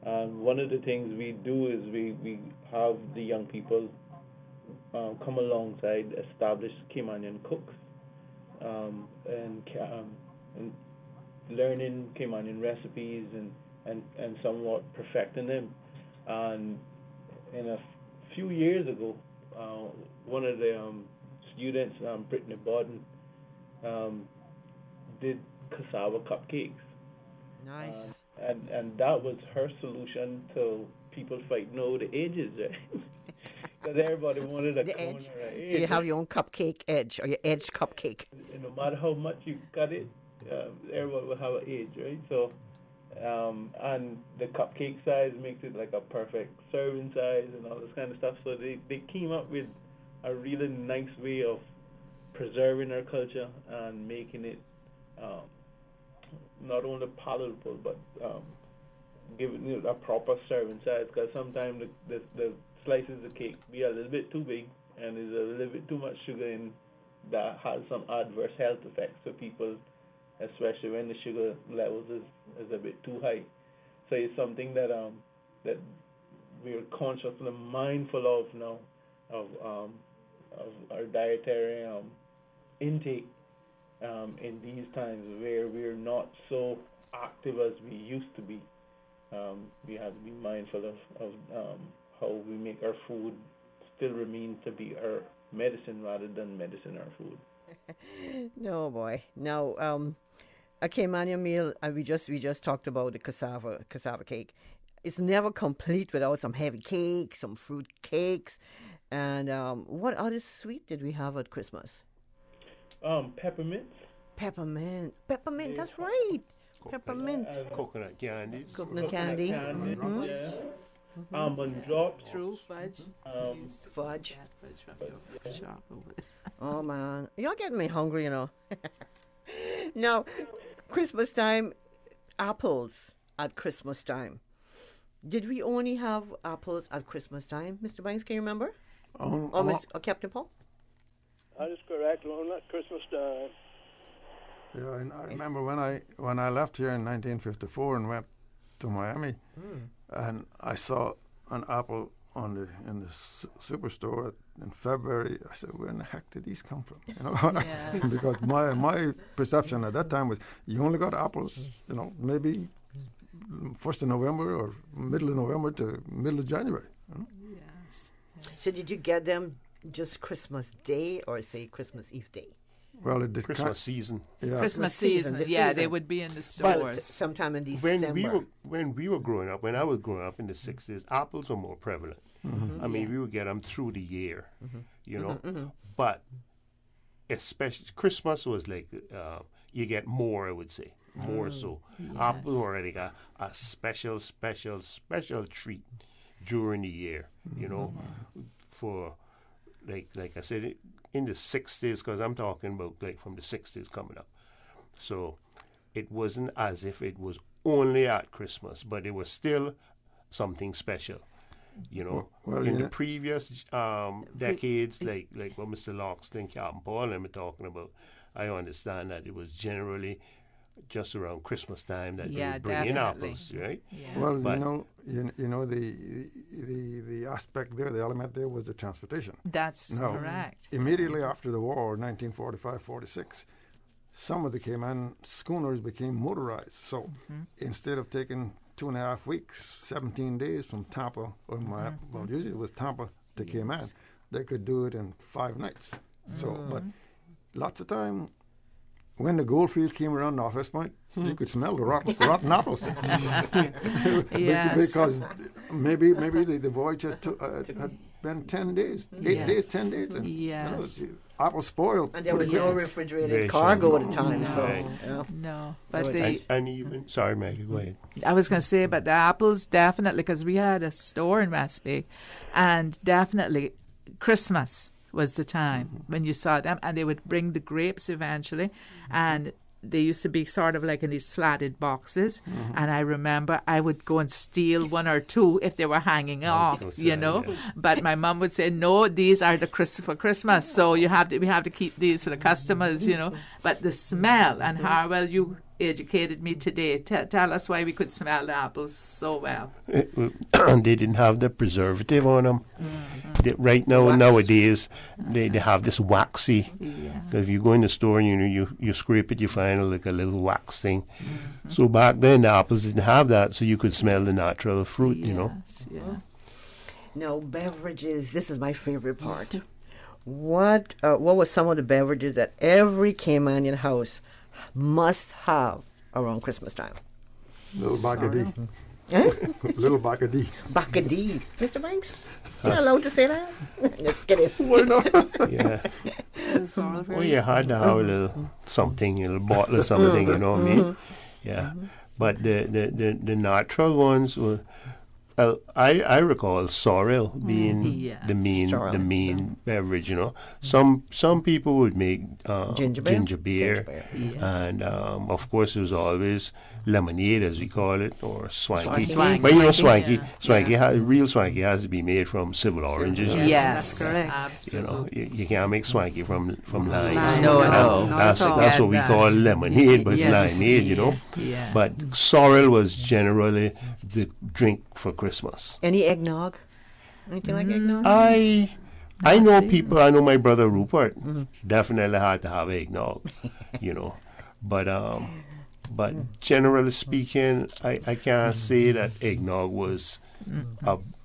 And one of the things we do is we have the young people come alongside established Caymanian cooks and learning Caymanian recipes and somewhat perfecting them. And in a few years ago, one of the students, Brittany Bodden, did cassava cupcakes. Nice. And that was her solution to people fighting over the edges, right? Because everybody wanted a corner edge. So you have your own cupcake edge, or your edge cupcake. And no matter how much you cut it, everybody will have an edge, right? So, and the cupcake size makes it like a perfect serving size and all this kind of stuff. So they came up with a really nice way of preserving our culture and making it not only palatable but giving it a proper serving size, because sometimes the slices of cake be a little bit too big and there's a little bit too much sugar in that has some adverse health effects for people, especially when the sugar levels is a bit too high. So it's something that that we're consciously mindful of now of our dietary intake in these times where we're not so active as we used to be. We have to be mindful of how we make our food still remain to be our medicine rather than medicine our food. No, boy. Now, a Caymanian meal, and we just talked about the cassava cake. It's never complete without some heavy cake, some fruit cakes. And what other sweet did we have at Christmas? Peppermint. Peppermint, that's right. Peppermint. Coconut candies. Coconut candy. Mm-hmm. Yeah. Almond drops. True fudge. Fudge. Fudge shop. Oh, man. You're getting me hungry, you know. Now, Christmas time, apples at Christmas time. Did we only have apples at Christmas time, Mr. Banks? Can you remember? Or Captain Paul? That is correct. Well, not Christmas time. Yeah, and I remember when I left here in 1954 and went to Miami, and I saw an apple in the superstore in February. I said, "Where in the heck did these come from?" You know, yes. Because my perception at that time was you only got apples, you know, maybe 1st of November or middle of November to middle of January. You know? Yes. So did you get them just Christmas Day or say Christmas Eve Day? Well, it did Christmas season. Yeah. Christmas season. Yeah, they would be in the stores. Well, sometime in December. When we were growing up, when I was growing up in the 60s, apples were more prevalent. Mm-hmm. I mean, we would get them through the year, you know. Mm-hmm. But especially Christmas was like you get more, I would say, more so. Yes. Apples already got a special treat during the year, you know, for like I said. In the 60s, because I'm talking about like from the 60s coming up. So it wasn't as if it was only at Christmas, but it was still something special. You know, in the previous decades, like what Mr. Loxley and Capt and Paul and I were talking about, I understand that it was generally just around Christmas time that they would bring in apples, right? Yeah. Well, but you know the aspect there, the element there was the transportation. That's correct. Immediately after the war, 1945-46, some of the Cayman schooners became motorized. So instead of taking 2.5 weeks, 17 days from Tampa, well, usually it was Tampa to Cayman, they could do it in 5 nights. So, but lots of time. When the goldfields came around Northwest Point, you could smell the rotten apples. Yes. Because maybe the voyage had been 10 days, 8 days, 10 days. And, you know, the apples spoiled. And there was no refrigerated cargo at the time. So, No. But and even, sorry, Maggie, go ahead. I was going to say, but the apples definitely, because we had a store in West Bay, and definitely Christmas was the time when you saw them, and they would bring the grapes eventually, and they used to be sort of like in these slatted boxes, and I remember I would go and steal 1 or 2 if they were hanging off, you know, but my mum would say, no, these are for Christmas, so we have to keep these for the customers, you know. But the smell, and Harwell, you educated me today. Tell us why we could smell the apples so well. They didn't have the preservative on them. Right now, nowadays, they have this waxy. If you go in the store and you scrape it, you find like a little wax thing. So back then, the apples didn't have that, so you could smell the natural fruit, you know. Yeah. Now, beverages. This is my favorite part. What were some of the beverages that every Caymanian house must have around Christmas time? Little Bacardí. Little Bacardí. Bacardí. Mr. Banks? You're not allowed to say that? Just kidding. Why not? Yeah. Well, you had to have a little something, a little bottle or something, you know what I mean? Yeah. But the natural ones were... I recall sorrel being the main beverage. You know, some people would make ginger beer. And of course there was always lemonade, as we call it, or swanky. But you know, swanky real swanky has to be made from civil oranges. Yes, that's correct. Absolutely. You know, you can't make swanky from limes. No. That's what we call lemonade, but it's limeade. You know. Yeah. But sorrel was generally the drink for Christmas. Any eggnog? Anything like eggnog? I know people. I know my brother Rupert definitely had to have eggnog, you know. But generally speaking, I can't say that eggnog was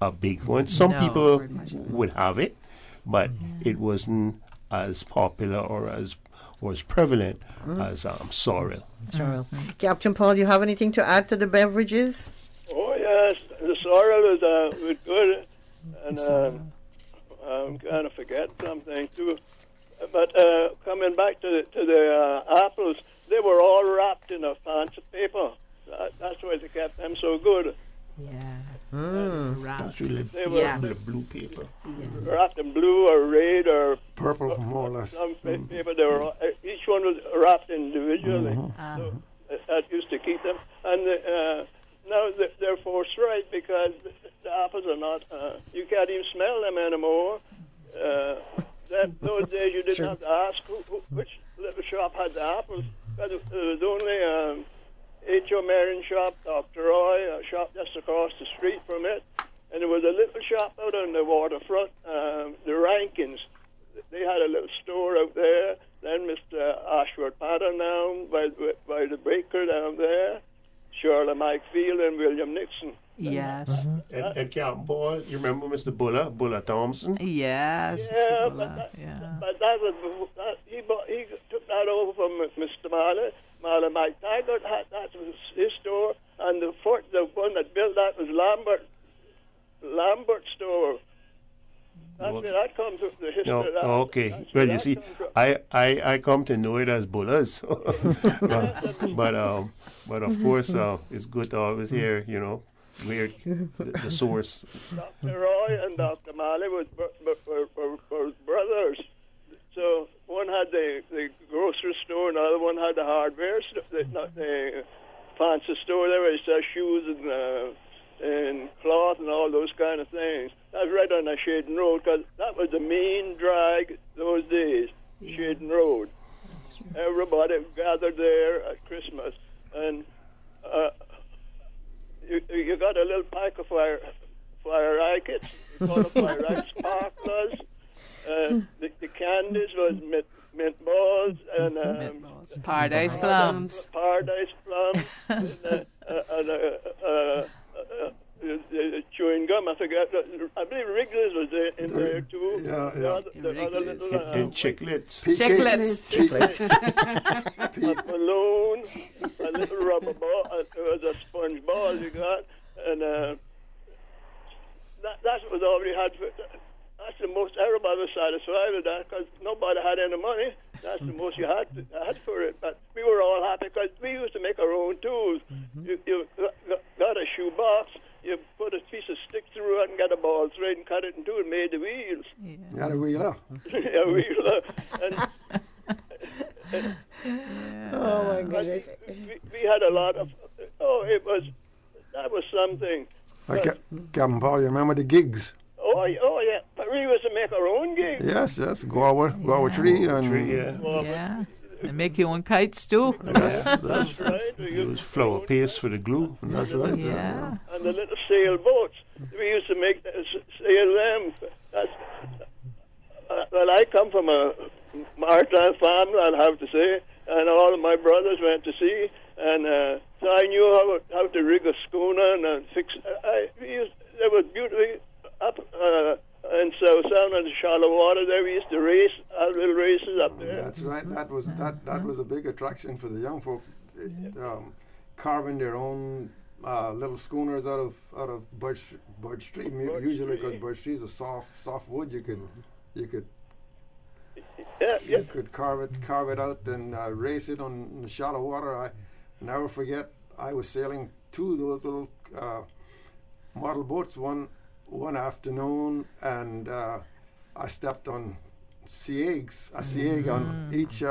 a big one. Some people would have it, but it wasn't as popular or as was prevalent as sorrel. Sorrel. Captain Paul, you have anything to add to the beverages? Oh yes, the sorrel was good, and I'm kind of forgetting something too. But coming back to the apples, they were all wrapped in a fancy paper. That's why they kept them so good. That's really They were blue paper. wrapped in blue or red or purple, more or less. some paper. They were each one was wrapped individually. So that used to keep them. And now they're forced right because the apples are not. You can't even smell them anymore. Those days you didn't have to ask which little shop had the apples. Because there was only H.O. Marion shop, Dr. Roy, a shop just across the street from it. And there was a little shop out on the waterfront, the Rankins. They had a little store out there. Then Mr. Ashworth Pattern down by the baker down there. Shirley Mikefield and William Nixon. Yes. And Captain Paul, you remember Mr. Buller Thompson? Yes. Yeah, but that was he took that over from Mr. Marley Mike Taggart. That was his store, and the one that built that was Lambert store. That's where that comes from, the history of that. Okay. Well, you see, I come to know it as Bullers, but of course it's good to always hear, where the source. Dr. Roy and Dr. Marley were brothers. So one had the grocery store, and the other one had the hardware store, the fancy store there where they sell shoes and cloth and all those kind of things. That was right on the Shaden Road, because that was the main drag those days, Shaden Road. Everybody gathered there at Christmas, and you got a little pack of fire rackets, fire sparklers. The candies was mint balls and Paradise plums. Paradise plums. Chewing gum. I forget. I believe Wrigley's was in there too. The other little and chiclets. Chiclets. A balloon. A little rubber ball. It was a sponge ball you got, and that was all we had. That's the most everybody was satisfied with that because nobody had any money. That's the most you had for it. But we were all happy because we used to make our own tools. You got a shoebox. You put a piece of stick through it and got a ball thread and cut it in two and made the wheels. Got a wheeler. A wheeler. Oh my goodness. We had a lot of. That was something. Captain Paul, you remember the gigs? Oh yeah. But we used to make our own gigs. Yes. Go our tree and and make your own kites too. That's right. Use flour paste for the glue. That's right. Yeah. And the little sailboats. We used to sail them. Well, I come from a maritime family, I'll have to say, and all of my brothers went to sea, and so I knew how to rig a schooner and fix. There was beautiful up in South Sound in the shallow water there. We used to race, have little races up there. That's right. That was a big attraction for the young folk. Carving their own little schooners out of birch tree. Usually, because birch tree is a soft wood, you could carve it out and race it on the shallow water. I never forget. I was sailing two of those little model boats one afternoon, and I stepped on a sea egg on each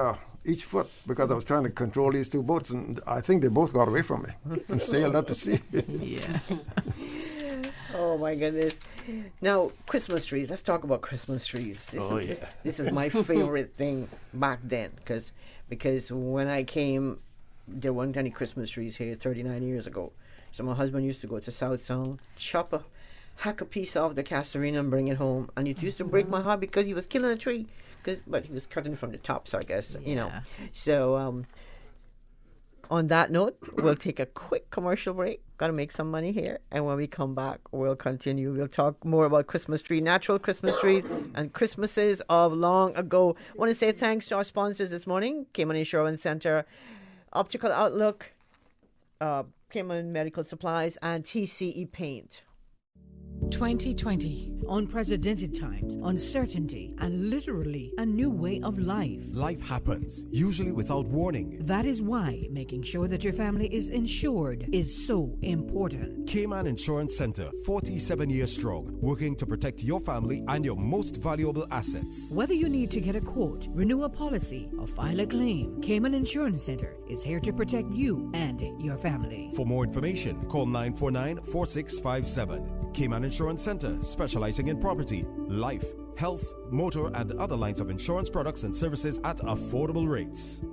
foot because I was trying to control these two boats, and I think they both got away from me and sailed out to sea. Yeah. Oh my goodness. Now, Christmas trees. Let's talk about Christmas trees. This is my favorite thing back then because when I came, there weren't any Christmas trees here 39 years ago. So my husband used to go to South Sound, hack a piece off the castorina and bring it home. And it used to break my heart because he was killing a tree. But he was cutting from the tops, I guess, So On that note, we'll take a quick commercial break. Got to make some money here. And when we come back, we'll continue. We'll talk more about Christmas tree, natural Christmas trees, and Christmases of long ago. I want to say thanks to our sponsors this morning, Cayman Insurance Center, Optical Outlook, Cayman Medical Supplies, and TCE Paint. 2020, unprecedented times, uncertainty, and literally a new way of life. Life happens, usually without warning. That is why making sure that your family is insured is so important. Cayman Insurance Center, 47 years strong, working to protect your family and your most valuable assets. Whether you need to get a quote, renew a policy, or file a claim, Cayman Insurance Center is here to protect you and your family. For more information, call 949-4657. Cayman Insurance Center, specializing in property, life, health, motor, and other lines of insurance products and services at affordable rates.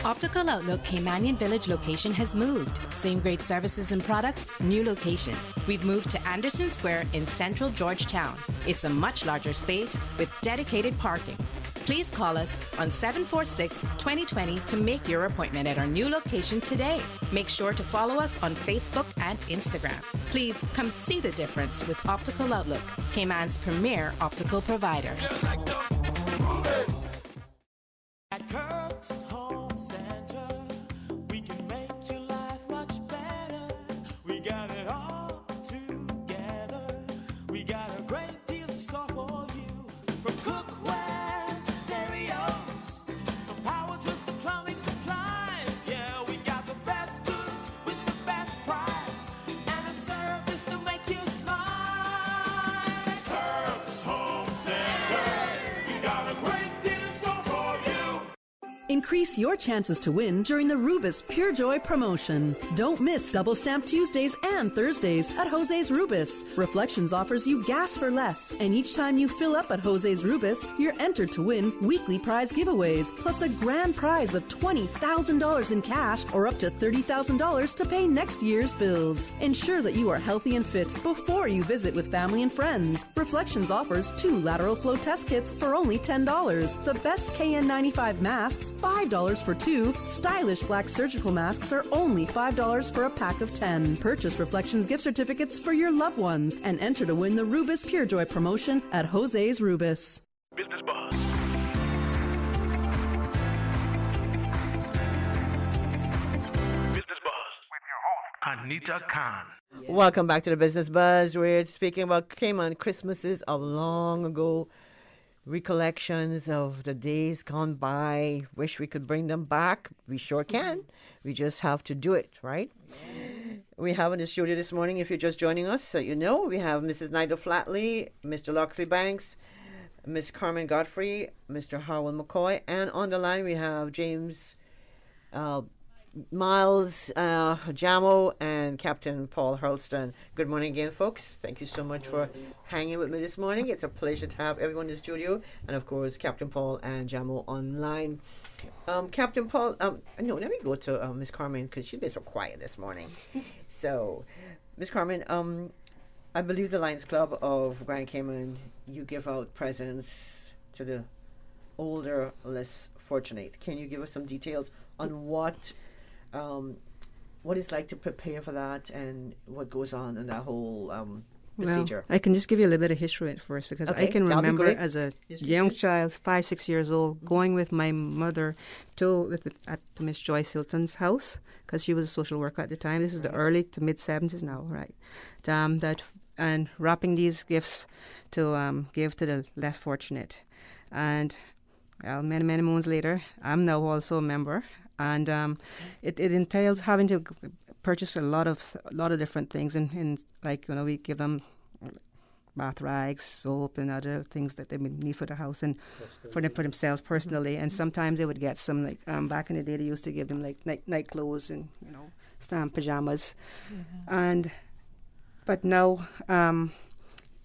Optical Outlook Caymanian Village location has moved. Same great services and products, new location. We've moved to Anderson Square in central Georgetown. It's a much larger space with dedicated parking. Please call us on 746-2020 to make your appointment at our new location today. Make sure to follow us on Facebook and Instagram. Please come see the difference with Optical Outlook, Cayman's premier optical provider. At Kirk's Home Center, we can make your life much better. We got it all together. We got a great deal in store for you. From cookware to stereos, from power tools to plumbing supplies. Yeah, we got the best goods with the best price and a service to make you smile. At Kirk's Home Center, we got a great deal in store for you. Increase your chances to win during the Rubis Pure Joy promotion. Don't miss Double Stamp Tuesdays and Thursdays at Jose's Rubis. Reflections offers you gas for less, and each time you fill up at Jose's Rubis, you're entered to win weekly prize giveaways, plus a grand prize of $20,000 in cash or up to $30,000 to pay next year's bills. Ensure that you are healthy and fit before you visit with family and friends. Reflections offers 2 lateral flow test kits for only $10. The best KN95 masks, $5 for 2. Stylish black surgical masks are only $5 for a pack of 10. Purchase Reflections gift certificates for your loved ones and enter to win the Rubis Pure Joy promotion at Jose's Rubis. Business Buzz. Business Buzz with your host, Anita Khan. Welcome back to the Business Buzz. We're speaking about Cayman Christmases of long ago. Recollections of the days gone by. Wish we could bring them back. We sure can. We just have to do it, right? Yes. We have in the studio this morning, if you're just joining us, so you know, we have Mrs. Nyda Flatley, Mr. Loxley Banks, Miss Carmin Godfrey, Mr. Harwell McCoy, and on the line we have James, Myles, Jamo, and Captain Paul Hurlstone. Good morning again, folks. Thank you so much for hanging with me this morning. It's a pleasure to have everyone in the studio, and of course, Captain Paul and Jamo online. Captain Paul, no, let me go to Miss Carmin because she's been so quiet this morning. So, Miss Carmin, I believe the Lions Club of Grand Cayman, you give out presents to the older, less fortunate. Can you give us some details on what it's like to prepare for that and what goes on in that whole procedure? Well, I can just give you a little bit of history at first because I can remember as a young child, 5-6 years old, going with my mother at Miss Joyce Hilton's house because she was a social worker at the time. This is the early to mid 70s now, right? And wrapping these gifts to give to the less fortunate. And well, many moons later, I'm now also a member. And it entails having to purchase a lot of different things, and like we give them bath rags, soap, and other things that they would need for the house and for themselves personally. And sometimes they would get some back in the day they used to give them night clothes and pajamas, but now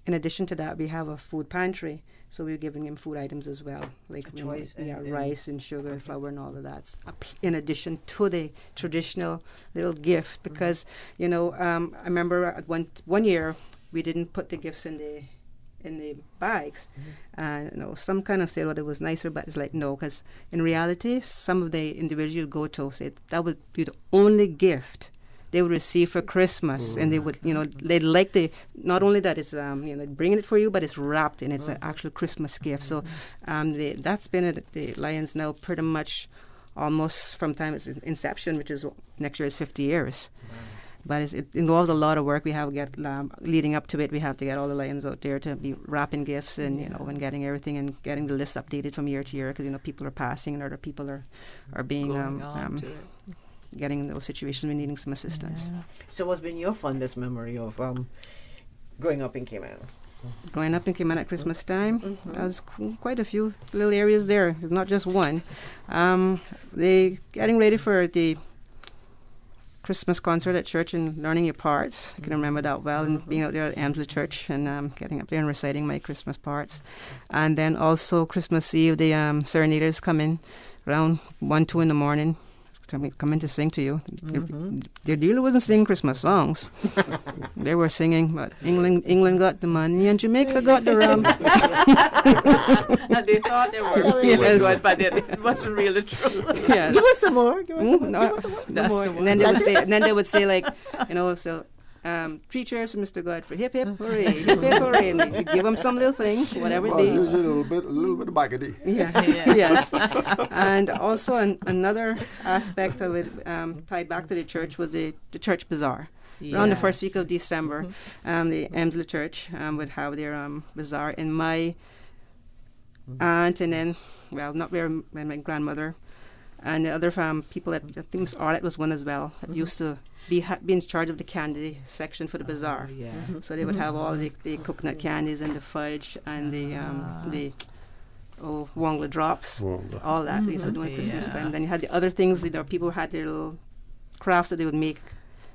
in addition to that we have a food pantry. So we're giving him food items as well, like rice and sugar and flour and all of that, in addition to the traditional little gift. Because I remember at one year we didn't put the gifts in the in the bags. And some kind of said, well, it was nicer, but it's like, no, because in reality, some of the individuals you go to said that would be the only gift they would receive for Christmas, and they would, they'd like not only that it's, bringing it for you, but it's wrapped and it's an actual Christmas gift. So that's been at the Lions now pretty much almost from time its inception, which is next year is 50 years. But it involves a lot of work. We have to get, leading up to it, we have to get all the Lions out there to be wrapping gifts and, and getting everything and getting the list updated from year to year because, people are passing and other people are being, getting in those situations and needing some assistance. Yeah. So what's been your fondest memory of growing up in Cayman? Growing up in Cayman at Christmas time, there's quite a few little areas there. It's not just one. They getting ready for the Christmas concert at church and learning your parts. I can remember that well, and being out there at Emsley Church and getting up there and reciting my Christmas parts. And then also Christmas Eve, the serenaders come in around 1, 2 in the morning. Come in to sing to you. They really wasn't singing Christmas songs. They were singing, but England got the money and Jamaica got the rum. And they thought they were really good, but it wasn't really true. Yes. Give us some more. That's more. And then they would say, like, so 3 cheers for Mr. Godfrey. Hip hip hooray, hip hip hooray, and they give him some little thing, whatever it be. Usually a little bit of baggy. Yes. And also another aspect of it tied back to the church was the church bazaar. Around the first week of December, the Emsley Church would have their bazaar, and my aunt, and then, not my grandmother, and the other people, I think Miss Arlette was one as well, that used to be in charge of the candy section for the bazaar. So they would have all the coconut candies and the fudge and the Wongla drops, all that. They used to do at Christmas time. Then you had the other things, people had their little crafts that they would make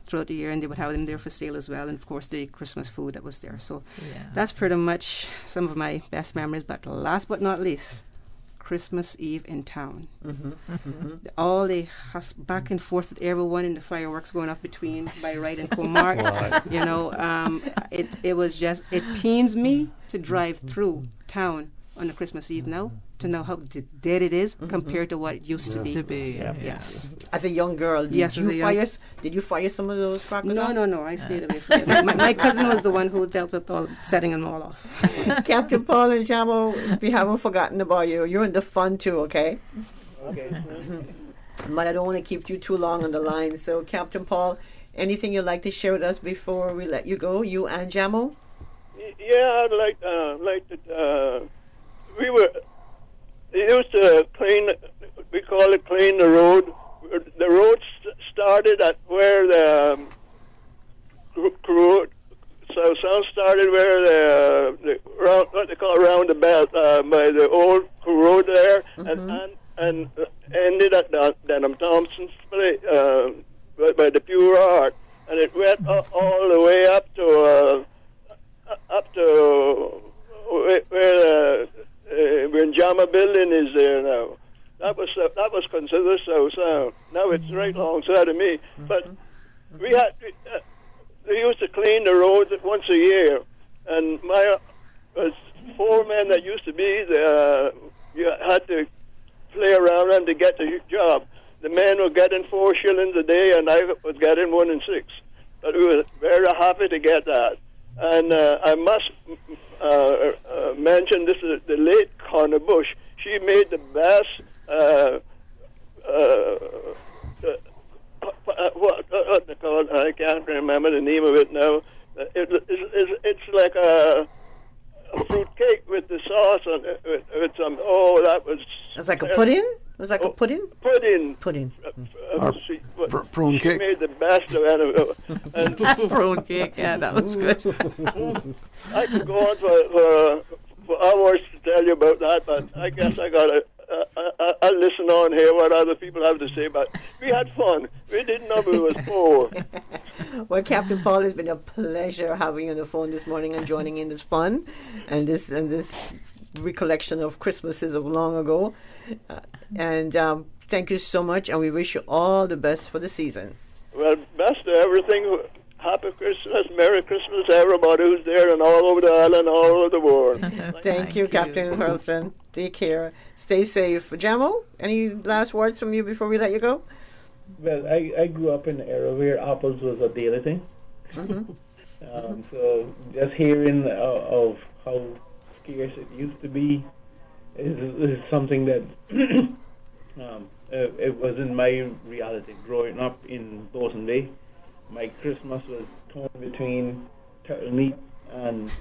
throughout the year, and they would have them there for sale as well, and of course the Christmas food that was there. So that's pretty much some of my best memories. But last but not least, Christmas Eve in town. All the back and forth with everyone, and the fireworks going off between by Wright and Comart. It was just, it pains me to drive through town on a Christmas Eve now to know how dead it is compared to what it used to be. Yes. As a young girl, did you fire some of those crackers? No. I stayed away from it. My cousin was the one who dealt with setting them all off. Captain Paul and Jamo, we haven't forgotten about you. You're in the fun too, okay? Okay. But I don't want to keep you too long on the line. So, Captain Paul, anything you'd like to share with us before we let you go, you and Jamo? Yeah, I'd like to. They used to clean. We call it clean the road. The road started at where the so some started where the what they call roundabout by the old road there, and ended at Denham Thompson's place by the Pure Heart, and it went all the way up to where Jama building is there now. That was considered so. Now it's right alongside of me. But we had they used to clean the roads once a year, and my was 4 men that used to be there. You had to play around them to get the job. The men were getting 4 shillings a day, and I was getting 1 and 6. But we were very happy to get that. And I must mention this is the late Connor Bush. She made the best what they call it? I can't remember the name of it now. It's like a fruit cake with the sauce on it, with some. Oh, that was. It's like a pudding. It was like a pudding. Pudding. Prawn cake. She made the best of it. And prawn cake. Yeah, that was good. I could go on for hours to tell you about that, but I guess I gotta. I'll listen on here what other people have to say. But we had fun. We didn't know we was poor. Well, Captain Paul, it's been a pleasure having you on the phone this morning and joining in this fun and this recollection of Christmases of long ago. And thank you so much, and we wish you all the best for the season. Well, best of everything. Happy Christmas, Merry Christmas to everybody who's there and all over the island, all over the world. Thank you, Captain Hurlstone. Take care. Stay safe. Jamo, any last words from you before we let you go? Well, I grew up in an era where apples was a daily thing. So just hearing of how scarce it used to be is something that it wasn't my reality. Growing up in Dawson Bay, my Christmas was torn between turtle meat and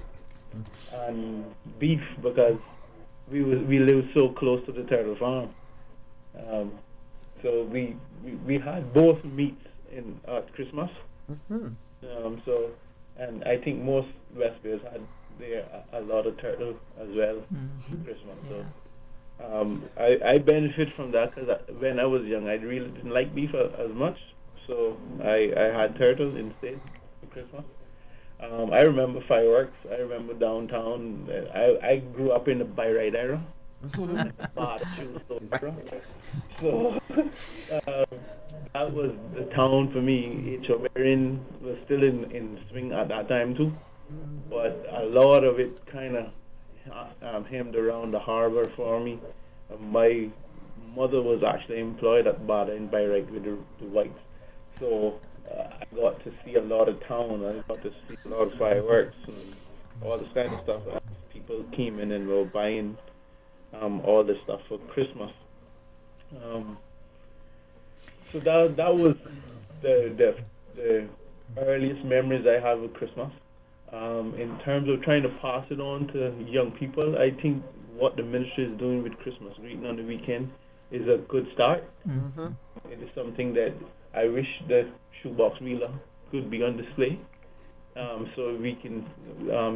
beef because we lived so close to the turtle farm. So we had both meats at Christmas. So, and I think most West Bayers had there a lot of turtle as well at Christmas. So I benefit from that because when I was young, I really didn't like beef as much. So I had turtle instead for Christmas. I remember fireworks. I remember downtown. I grew up in the by-ride era. So that was the town for me. H.O. Marion was still in swing at that time too, but a lot of it kind of hemmed around the harbor for me. My mother was actually employed at Bada in Bayreuth with the whites, so I got to see a lot of town. I got to see a lot of fireworks and all this kind of stuff. People came in and were buying all this stuff for Christmas. So that was the earliest memories I have of Christmas. In terms of trying to pass it on to young people, I think what the ministry is doing with Christmas greeting on the weekend is a good start. It is something that I wish the shoebox wheeler could be on display, so we can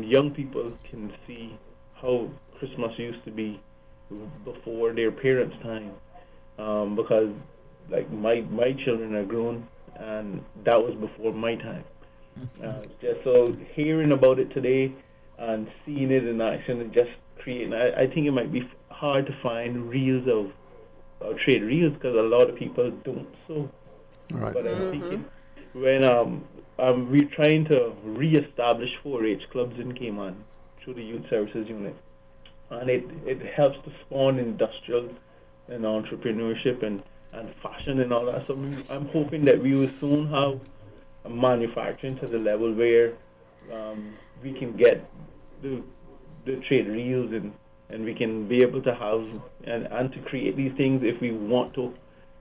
young people can see how Christmas used to be before their parents' time, because like my children are grown and that was before my time. Just so hearing about it today and seeing it in action and just creating, I think it might be hard to find reels of trade reels because a lot of people don't sew. Right. But I'm thinking when we're trying to re-establish 4-H clubs in Cayman through the Youth Services Unit, and it helps to spawn industrial and entrepreneurship and fashion and all that. So I'm hoping that we will soon have manufacturing to the level where we can get the trade reels and we can be able to have and to create these things if we want to,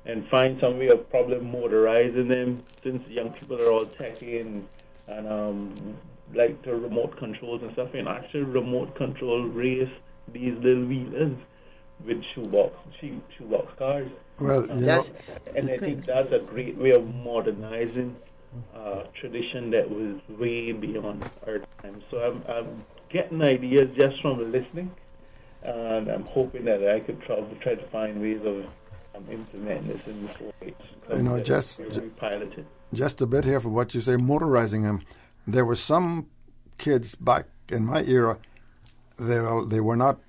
and find some way of probably motorizing them, since young people are all techy and like the remote controls and stuff, and actually remote control race these little wheelers with shoebox cars. Well, and I think that's a great way of modernizing tradition that was way beyond our time. So I'm getting ideas just from listening, and I'm hoping that I could try to find ways of implementing this in the 4-H. Just a bit here for what you say, motorizing them. There were some kids back in my era, they were not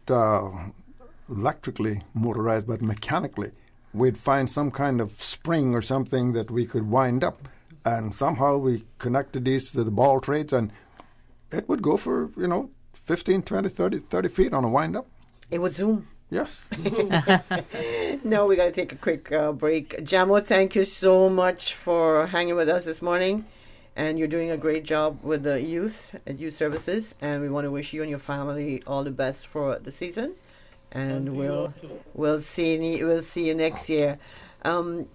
electrically motorized, but mechanically. We'd find some kind of spring or something that we could wind up, and somehow we connected these to the ball trades, and it would go for, 15, 20, 30 feet on a wind up. It would zoom. Yes. No, we got to take a quick break. Jamo, thank you so much for hanging with us this morning. And you're doing a great job with the youth at Youth Services. And we want to wish you and your family all the best for the season. And we'll see you next year.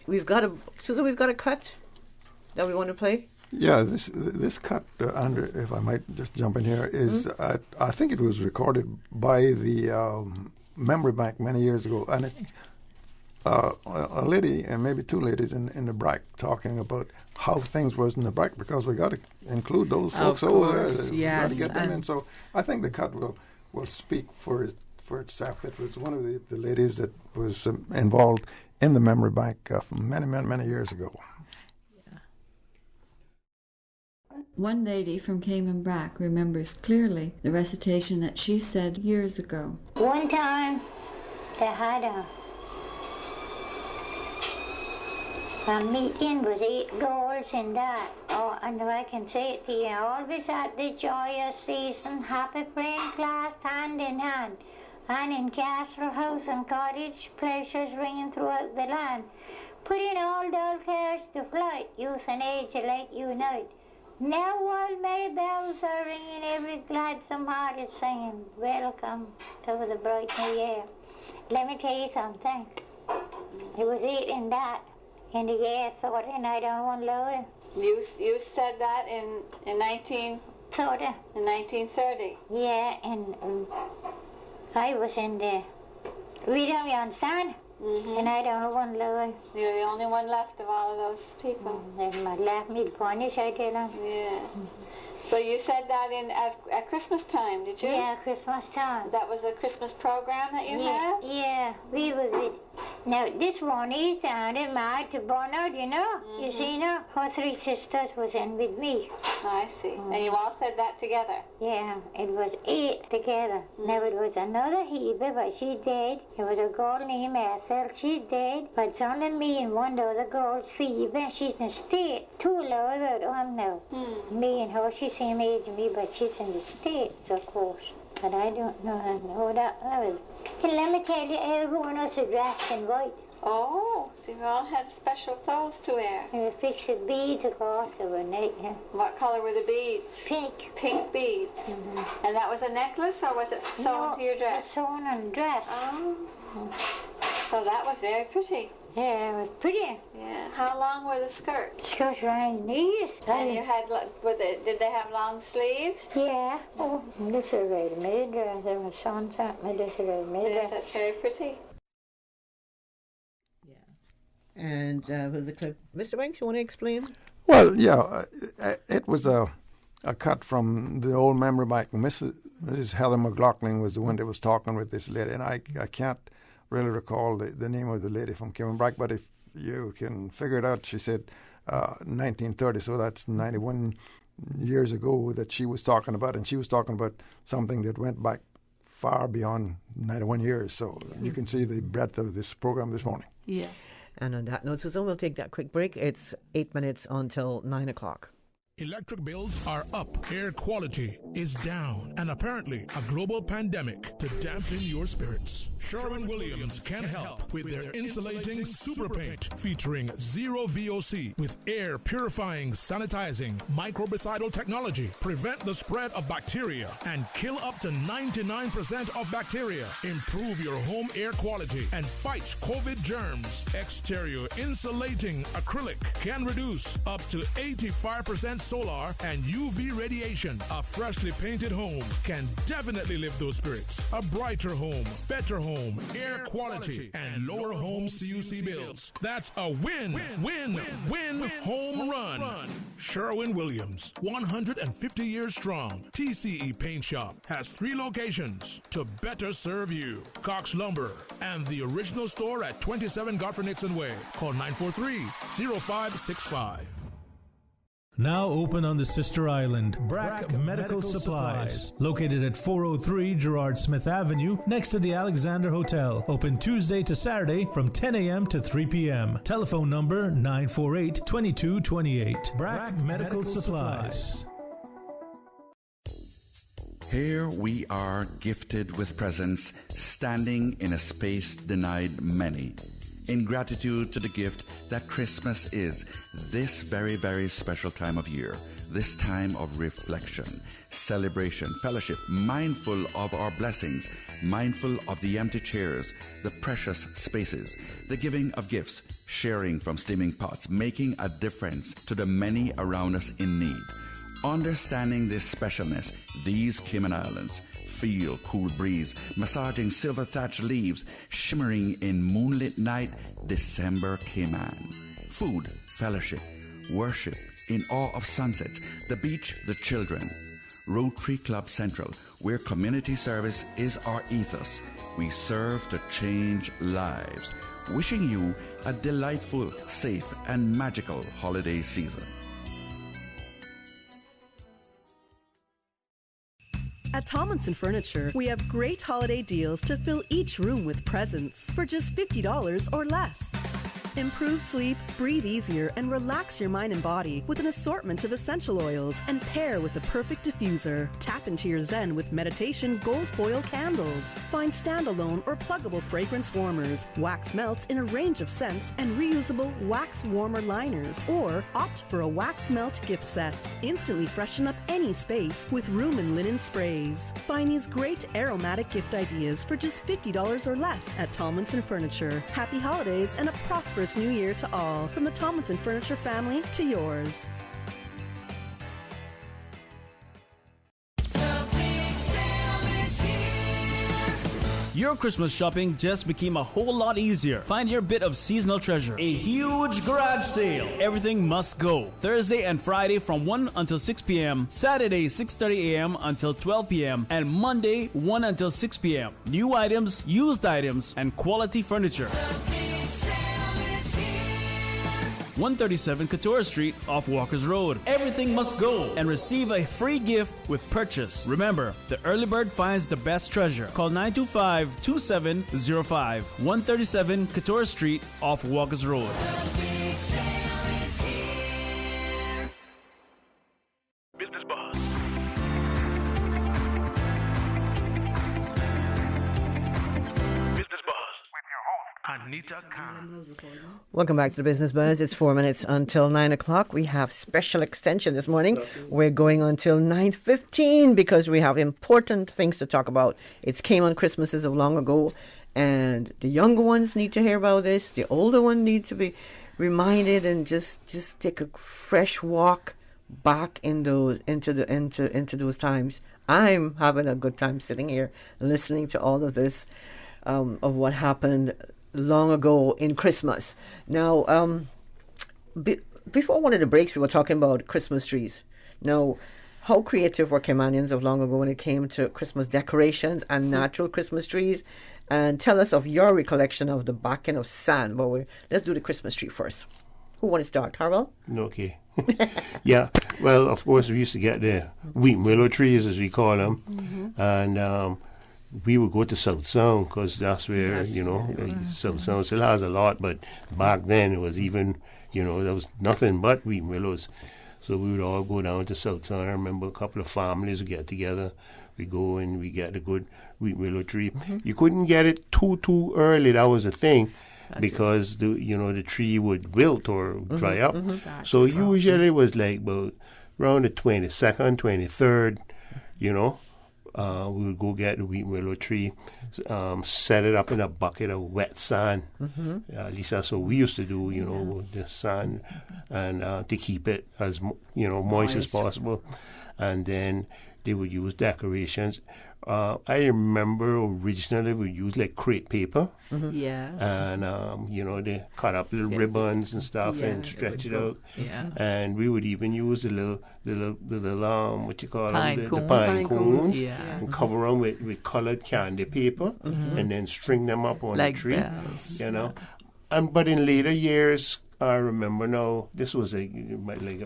We've got a cut that we want to play. Yeah, this cut, Andrew, if I might just jump in here, is I think it was recorded by the Memory Bank many years ago, and it's a lady and maybe two ladies in the BRAC talking about how things was in the BRAC, because we got to include those folks over there. We got to get them in. So I think the cut will speak for itself. It was one of the ladies that was involved in the Memory Bank many years ago. One lady from Cayman Brac remembers clearly the recitation that she said years ago. One time they had The meeting was 8 goals in that. Oh, and I can say it to you, always at the joyous season, happy praying class hand in hand. And in castle, house and cottage, pleasures ringing throughout the land. Putting all dull cares to flight, youth and age alike unite. Now while May bells are ringing, every gladsome heart is singing, welcome to the bright new year. Let me tell you something. It was 8 in that. In the year 30, and I don't want lower. You said that in 1930? Yeah, and I was in the... We don't, you understand? And I don't want lower. You're the only one left of all of those people. They might left me to punish, I tell them. Yeah. So you said that at Christmas time, did you? Yeah, Christmas time. That was a Christmas program that you had? Yeah, we were with... Now, this one is sounded married to Bernard, you know? You see now? Her 3 sisters was in with me. I see. And you all said that together? Yeah, it was 8 together. Now, it was another Hebe, but she dead. It was a girl named Ethel, she's dead. But it's only me and one other girl's Phoebe. She's in the States. 2 low about him now. Me and her, she's same age as me, but she's in the States, of course. But I don't know how to know that was... And let me tell you, everyone was dressed in white. Oh, so you all had special clothes to wear. And we fixed the beads, of course, overnight. Yeah. What color were the beads? Pink. Pink beads. And that was a necklace, or was it sewn to your dress? It was sewn on the dress. Oh. So that was very pretty. Yeah, it was pretty. Yeah. How long were the skirts? Skirts around knees. And you had, did they have long sleeves? Yeah. Oh, this is a ready-made dress. My son sent me this ready-made dress. Yes, that's very pretty. And was the clip. Mr. Banks, you want to explain? Well, yeah, it was a cut from the old memory bank. Mrs. Helen McLaughlin was the one that was talking with this lady, and I can't really recall the name of the lady from Cayman Brack, but if you can figure it out, she said 1930, so that's 91 years ago that she was talking about, and she was talking about something that went back far beyond 91 years, so you can see the breadth of this program this morning. Yeah. And on that note, Susan, we'll take that quick break. It's 8 minutes until 9 o'clock. Electric bills are up, air quality is down, and apparently a global pandemic to dampen your spirits. Sherwin-Williams can help with their insulating super paint featuring zero VOC with air purifying, sanitizing, microbicidal technology. Prevent the spread of bacteria and kill up to 99% of bacteria. Improve your home air quality and fight COVID germs. Exterior insulating acrylic can reduce up to 85% solar and UV radiation. A freshly painted home can definitely lift those spirits. A brighter home, better home, air quality, and lower home CUC bills. That's a win home run. Sherwin-Williams, 150 years strong. TCE Paint Shop has 3 locations to better serve you. Cox Lumber and the original store at 27 Godfrey Nixon Way. Call 943-0565. Now open on the sister island, Brack Medical Supplies. Located at 403 Gerard Smith Avenue, next to the Alexander Hotel. Open Tuesday to Saturday from 10 a.m. to 3 p.m. Telephone number 948-2228. Brack Medical Supplies. Here we are gifted with presents, standing in a space denied many. In gratitude to the gift that Christmas is, this very, very special time of year, this time of reflection, celebration, fellowship, mindful of our blessings, mindful of the empty chairs, the precious spaces, the giving of gifts, sharing from steaming pots, making a difference to the many around us in need. Understanding this specialness, these Cayman Islands, feel cool breeze, massaging silver thatched leaves, shimmering in moonlit night, December Cayman. Food, fellowship, worship, in awe of sunsets, the beach, the children. Rotary Club Central, where community service is our ethos. We serve to change lives. Wishing you a delightful, safe, and magical holiday season. At Tomlinson Furniture, we have great holiday deals to fill each room with presents for just $50 or less. Improve sleep, breathe easier, and relax your mind and body with an assortment of essential oils and pair with the perfect diffuser. Tap into your zen with meditation gold foil candles. Find standalone or pluggable fragrance warmers, wax melts in a range of scents, and reusable wax warmer liners, or opt for a wax melt gift set. Instantly freshen up any space with room and linen sprays. Find these great aromatic gift ideas for just $50 or less at Tomlinson Furniture. Happy holidays and a prosperous new year to all, from the Tomlinson Furniture family to yours. Your Christmas shopping just became a whole lot easier. Find your bit of seasonal treasure. A huge garage sale. Everything must go. Thursday and Friday from 1 until 6 p.m. Saturday 6:30 a.m. until 12 p.m. And Monday 1 until 6 p.m. New items, used items, and quality furniture. 137 Couture Street off Walker's Road. Everything must go and receive a free gift with purchase. Remember, the early bird finds the best treasure. Call 925-2705. 137 Couture Street off Walker's Road. Business Buzz. Business Buzz with your host, Anita Khan. Welcome back to the Business Buzz. It's 4 minutes until 9 o'clock. We have special extension this morning. We're going until 9:15 because we have important things to talk about. It's Cayman Christmases of long ago, and the younger ones need to hear about this. The older ones need to be reminded and just take a fresh walk back in those into those times. I'm having a good time sitting here listening to all of this of what happened long ago in Christmas. Now, before one of the breaks, we were talking about Christmas trees. Now, how creative were Caymanians of long ago when it came to Christmas decorations and natural Christmas trees? And tell us of your recollection of the backing of sand. But let's do the Christmas tree first. Who want to start? Harwell? Okay. Yeah. Well, of course, we used to get the wheat willow trees, as we call them. Mm-hmm. And we would go to South Sound because that's where, South Sound still has a lot. But back then, it was even, there was nothing but wheat willows. So we would all go down to South Sound. I remember a couple of families would get together. We go and we get a good wheat willow tree. Mm-hmm. You couldn't get it too early. That was the thing. Because the tree would wilt or dry up. Mm-hmm. So usually it was like about around the 22nd, 23rd, we would go get the wheat willow tree, set it up in a bucket of wet sand. Mm-hmm. At least that's what we used to do, with the sand, and to keep it as moist as possible. And then they would use decorations. I remember originally we used like crepe paper. Mm-hmm. Yes. And, they cut up little ribbons and stuff and stretch it out. Yeah. And we would even use the little what you call them? The pine cones. Yeah. And cover them with colored candy paper and then string them up on the tree. Bells. But in later years, I remember now, this was like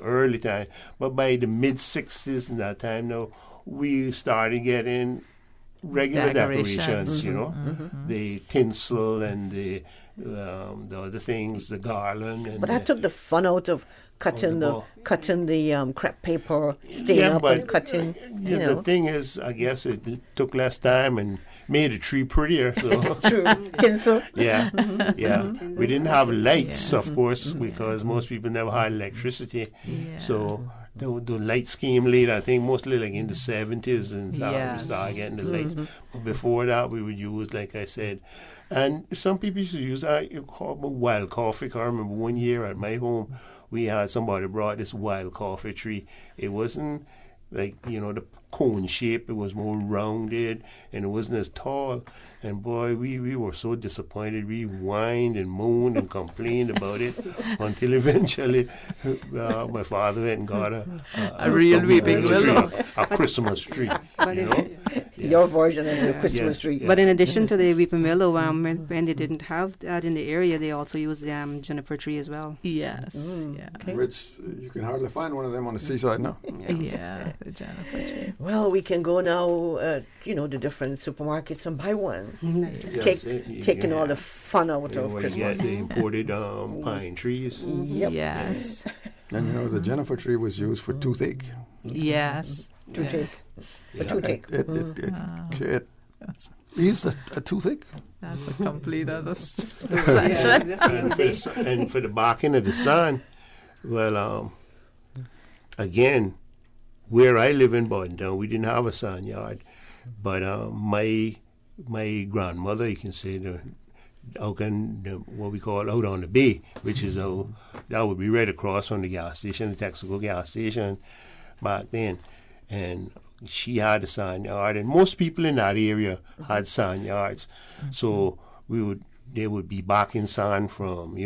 early time, but by the mid-60s and that time now, we started getting regular decorations, the tinsel and the other things, the garland. But that took the fun out of cutting the crepe paper, staying up and cutting. The thing is, I guess it took less time and made the tree prettier. So. True, tinsel. Yeah, We didn't have lights, of course, because most people never had electricity. Yeah. So. The lights came late, I think, mostly like in the 70s, and we started getting the lights. But before that, we would use, like I said, and some people used to use wild coffee. I remember one year at my home, we had somebody brought this wild coffee tree. It wasn't like, the cone shape. It was more rounded, and it wasn't as tall. And boy, we were so disappointed. We whined and moaned and complained about it until eventually my father went and got a real weeping willow, a Christmas tree. Your version of the Christmas tree. But in addition to the weeping willow, when they didn't have that in the area, they also used the juniper tree as well. Yes. Okay. Which you can hardly find one of them on the seaside now. The juniper tree. Well, we can go now, the different supermarkets and buy one. Taking all the fun out of Christmas. The imported pine trees. Yes. And the juniper tree was used for toothache. Yes. Toothache. Toothache. It is a toothache. That's a complete other And for the barking of the sun, well, again, where I live in Boynton, we didn't have a sun yard, but my grandmother, you can say, what we call out on the bay, which is that would be right across from the gas station, the Texaco gas station back then, and she had a sand yard, and most people in that area had sand yards. So they would be back in sand from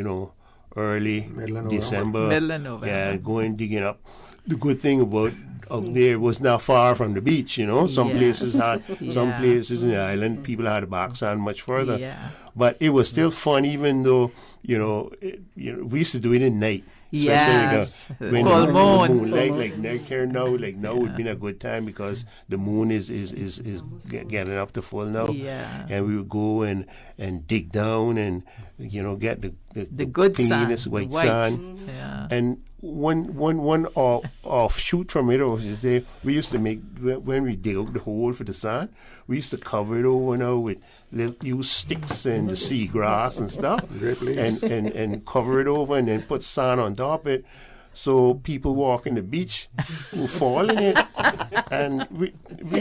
early December, middle of November, going digging up. The good thing about up there was not far from the beach. Some places had, some places in the island people had a back sand much further. But it was still fun, even though we used to do it at night. Yes, when the moon, like now would be a good time because the moon is getting up to full now. And we would go and dig down and get the good cleanest sand, white sand. And one offshoot from it was we used to make, when we dig out the hole for the sand, we used to cover it over with use sticks and the seagrass and stuff, and cover it over and then put sand on top of it. So people walking the beach will fall in it, and we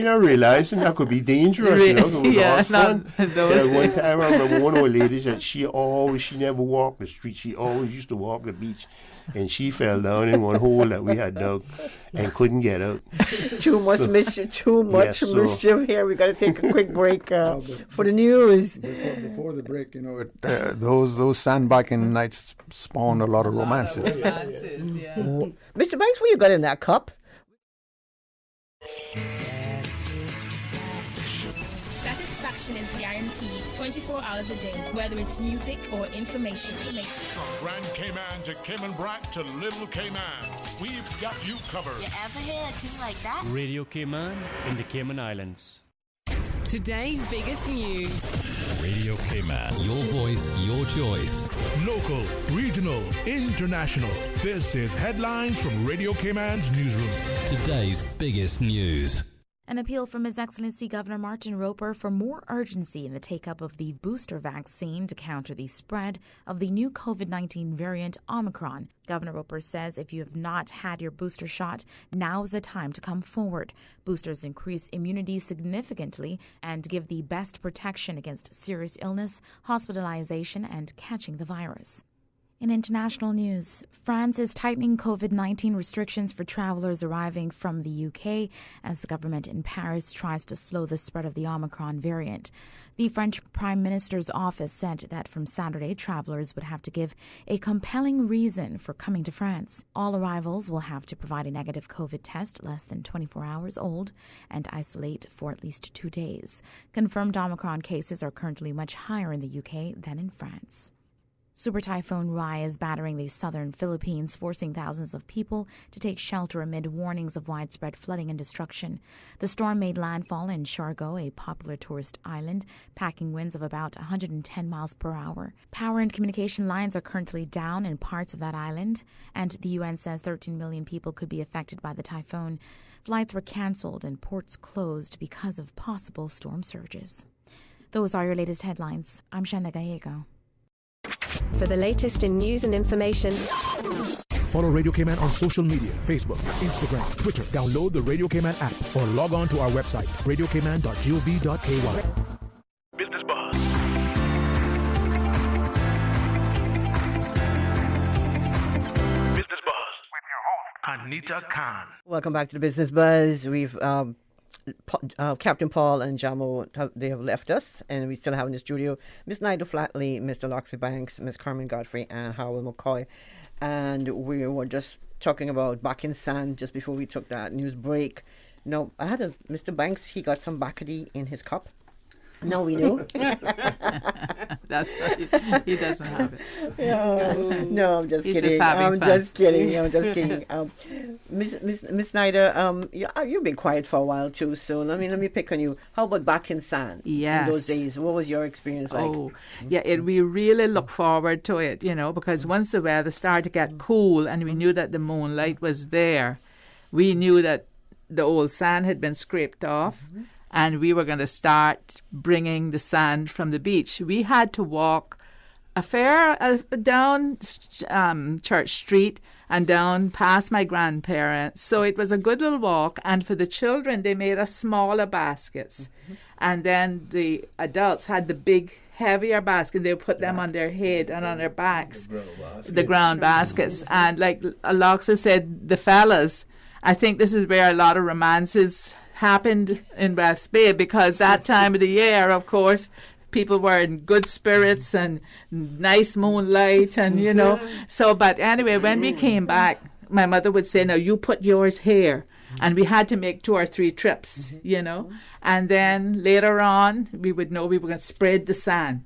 not realizing that could be dangerous. It was all fun. One time I remember one old lady said she never walked the street. She always used to walk the beach, and she fell down in one hole that we had dug and couldn't get out. Too much mischief here. We got to take a quick break for the news. Before the break, those sandbagging nights spawned a lot of romances. Mr. Banks, what you got in that cup? Satisfaction is guaranteed 24 hours a day, whether it's music or information. From Grand Cayman to Cayman Brac to Little Cayman, we've got you covered. You ever hear a tune like that? Radio Cayman in the Cayman Islands. Today's biggest news. Radio Cayman. Your voice, your choice. Local, regional, international. This is Headlines from Radio Cayman's newsroom. Today's biggest news. An appeal from His Excellency Governor Martin Roper for more urgency in the take-up of the booster vaccine to counter the spread of the new COVID-19 variant Omicron. Governor Roper says if you have not had your booster shot, now is the time to come forward. Boosters increase immunity significantly and give the best protection against serious illness, hospitalization, and catching the virus. In international news, France is tightening COVID-19 restrictions for travelers arriving from the UK as the government in Paris tries to slow the spread of the Omicron variant. The French Prime Minister's office said that from Saturday, travelers would have to give a compelling reason for coming to France. All arrivals will have to provide a negative COVID test less than 24 hours old and isolate for at least 2 days. Confirmed Omicron cases are currently much higher in the UK than in France. Super Typhoon Rai is battering the southern Philippines, forcing thousands of people to take shelter amid warnings of widespread flooding and destruction. The storm made landfall in Siargao, a popular tourist island, packing winds of about 110 miles per hour. Power and communication lines are currently down in parts of that island, and the UN says 13 million people could be affected by the typhoon. Flights were cancelled and ports closed because of possible storm surges. Those are your latest headlines. I'm Shana Gallego. For the latest in news and information, follow Radio Cayman on social media, Facebook, Instagram, Twitter. Download the Radio Cayman app or log on to our website, radiocayman.gov.ky. Business Buzz. Business Buzz with your host, Anita Khan. Welcome back to the Business Buzz. We've Captain Paul and Jamo, they have left us, and we still have in the studio Miss Nyda Flatley, Mr. Loxley Banks, Miss Carmin, Godfrey, and Harwell McCoy. And we were just talking about back in sand just before we took that news break. No, I had Mr. Banks, he got some Bacardi in his cup. No, we knew. That's he doesn't have it. Yeah. No, I'm just He's kidding. Just having fun. I'm just kidding. Miss Nyda, you've been quiet for a while too. So let me pick on you. How about back in San? Yes. In those days, what was your experience like? Oh, yeah. We really look forward to it, because once the weather started to get cool and we knew that the moonlight was there, we knew that the old sand had been scraped off. And we were going to start bringing the sand from the beach. We had to walk down Church Street and down past my grandparents. So it was a good little walk. And for the children, they made us smaller baskets. And then the adults had the big, heavier basket. They would put them on their head and on their backs, the ground baskets. And like Loxley said, the fellas, I think this is where a lot of romances happened in West Bay, because that time of the year, of course, people were in good spirits and nice moonlight and, So, but anyway, when we came back, my mother would say, "Now you put yours here." And we had to make 2 or 3 trips, And then later on, we would know we were going to spread the sand.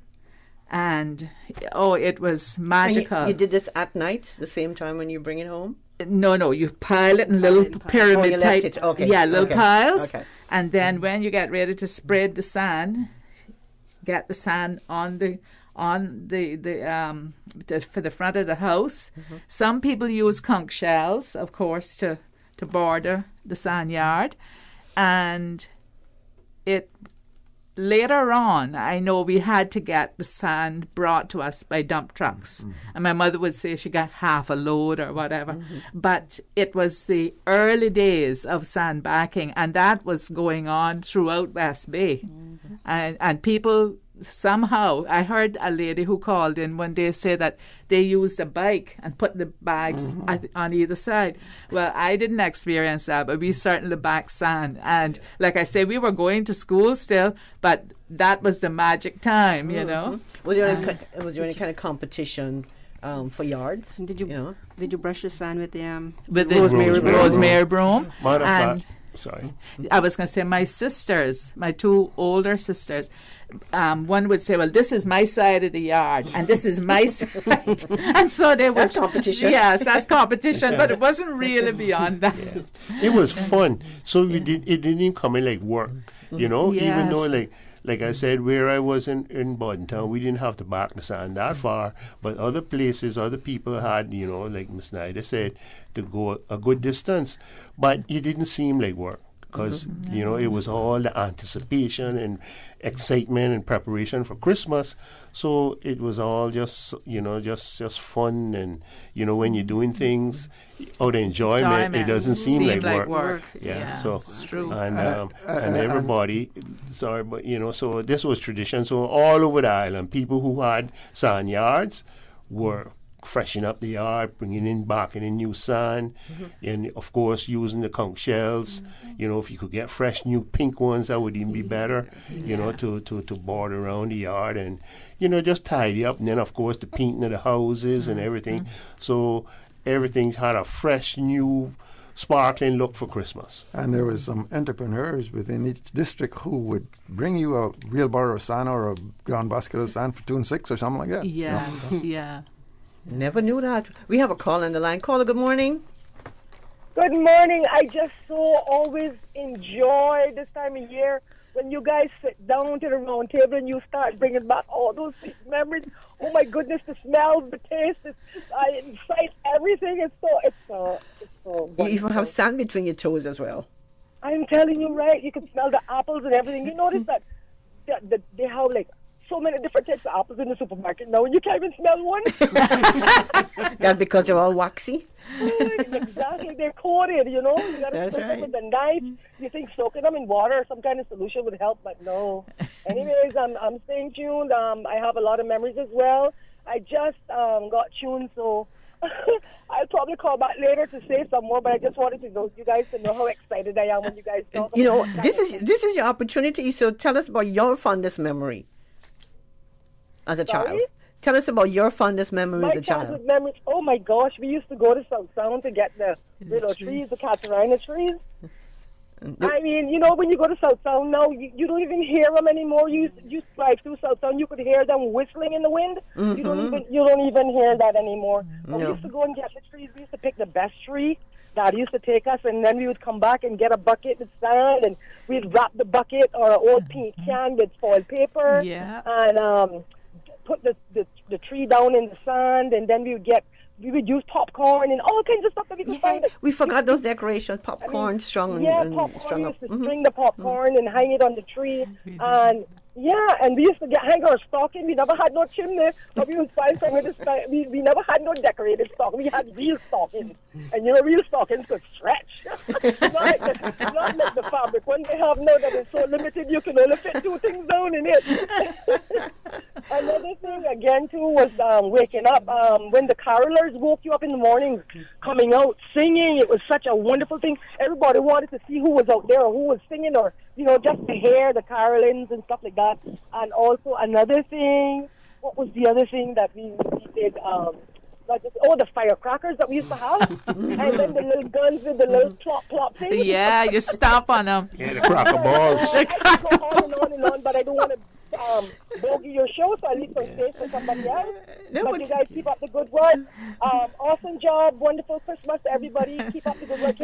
And, it was magical. And you did this at night, the same time when you bring it home? No, you pile it in little pyramid type. Okay. Yeah, little piles. Okay. And then when you get ready to spread the sand, get the sand on the for the front of the house. Some people use conch shells, of course, to border the sand yard. And later on, I know we had to get the sand brought to us by dump trucks. And my mother would say she got half a load or whatever. But it was the early days of sandbacking, and that was going on throughout West Bay. And people somehow, I heard a lady who called in one day say that they used a bike and put the bags on either side. Well, I didn't experience that, but we certainly backed sand. And like I say, we were going to school still, but that was the magic time, Was there any kind of competition for yards? Did you brush the sand with the rosemary broom? Sorry. I was going to say my sisters, my 2 older sisters, one would say, "Well, this is my side of the yard, and this is my side," and so they That's competition. Yes, that's competition, but it wasn't really beyond that. Yeah. It was fun. So it didn't even come in like work, even though like I said, where I was in Bordentown, we didn't have to back the sand that far, but other places, other people had, like Miss Nyda said, to go a good distance, but it didn't seem like work. Because, it was all the anticipation and excitement and preparation for Christmas. So it was all just, just fun. And, when you're doing things out of enjoyment, it doesn't seem like work. Yeah, so it's true. And everybody, sorry, but, so this was tradition. So all over the island, people who had sand yards were freshen up the yard, bringing in new sand, and of course using the conch shells. If you could get fresh new pink ones, that would even be better. To board around the yard and just tidy up. And then of course the painting of the houses and everything. So everything had a fresh new sparkling look for Christmas. And there was some entrepreneurs within each district who would bring you a wheelbarrow of sand or a ground basket of sand for 2 and 6 or something like that. Yes, yeah. Never knew that. We have a call on the line. Caller, good morning. Good morning. I just always enjoy this time of year when you guys sit down to the round table and you start bringing back all those memories. Oh my goodness, the smells, the taste, the sight, everything. It's so You even have sand between your toes as well. I'm telling you, right? You can smell the apples and everything. You notice that they have so many different types of apples in the supermarket now, and you can't even smell one. That's because they're all waxy. Exactly, they're coated. You got to split them with a knife. You think soaking them in water or some kind of solution would help, but no. Anyways, I'm staying tuned. I have a lot of memories as well. I just got tuned, so I'll probably call back later to say some more. But I just wanted you guys to know how excited I am when you guys talk. This is your opportunity. So tell us about your fondest memory as a child. Tell us about your fondest memory as a child. Memories. Oh my gosh, we used to go to South Sound to get the trees, the Catarina trees. I mean, you know, when you go to South Sound now, you don't even hear them anymore. You drive through South Sound, you could hear them whistling in the wind. You don't even hear that anymore. But we used to go and get the trees. We used to pick the best tree. Dad used to take us, and then we would come back and get a bucket with sand, and we'd wrap the bucket or an old paint can with foil paper, and put the tree down in the sand, and then we would use popcorn and all kinds of stuff that we could find. We forgot those decorations, popcorn, popcorn. We used to string the popcorn and hang it on the tree, and we used to hang our stocking. We never had no chimney, but we would find somewhere to start. We never had no decorated stocking. We had real stockings, and real stockings could stretch. not like the fabric one they have now that is so limited you can only fit 2 things down in it. Another thing again too was waking up when the carolers woke you up in the morning, coming out singing. It was such a wonderful thing. Everybody wanted to see who was out there or who was singing, or just to hear the carolings and stuff like that. And also another thing, what was the other thing that we did? The firecrackers that we used to have, and then the little guns with the little plop plop things. Yeah, you stomp on them. Yeah, the cracker balls. I could go on and on, but I don't want to bogey your show, so I leave some space for somebody else. But you guys keep up the good work. Awesome job, wonderful Christmas to everybody. Keep up the good work,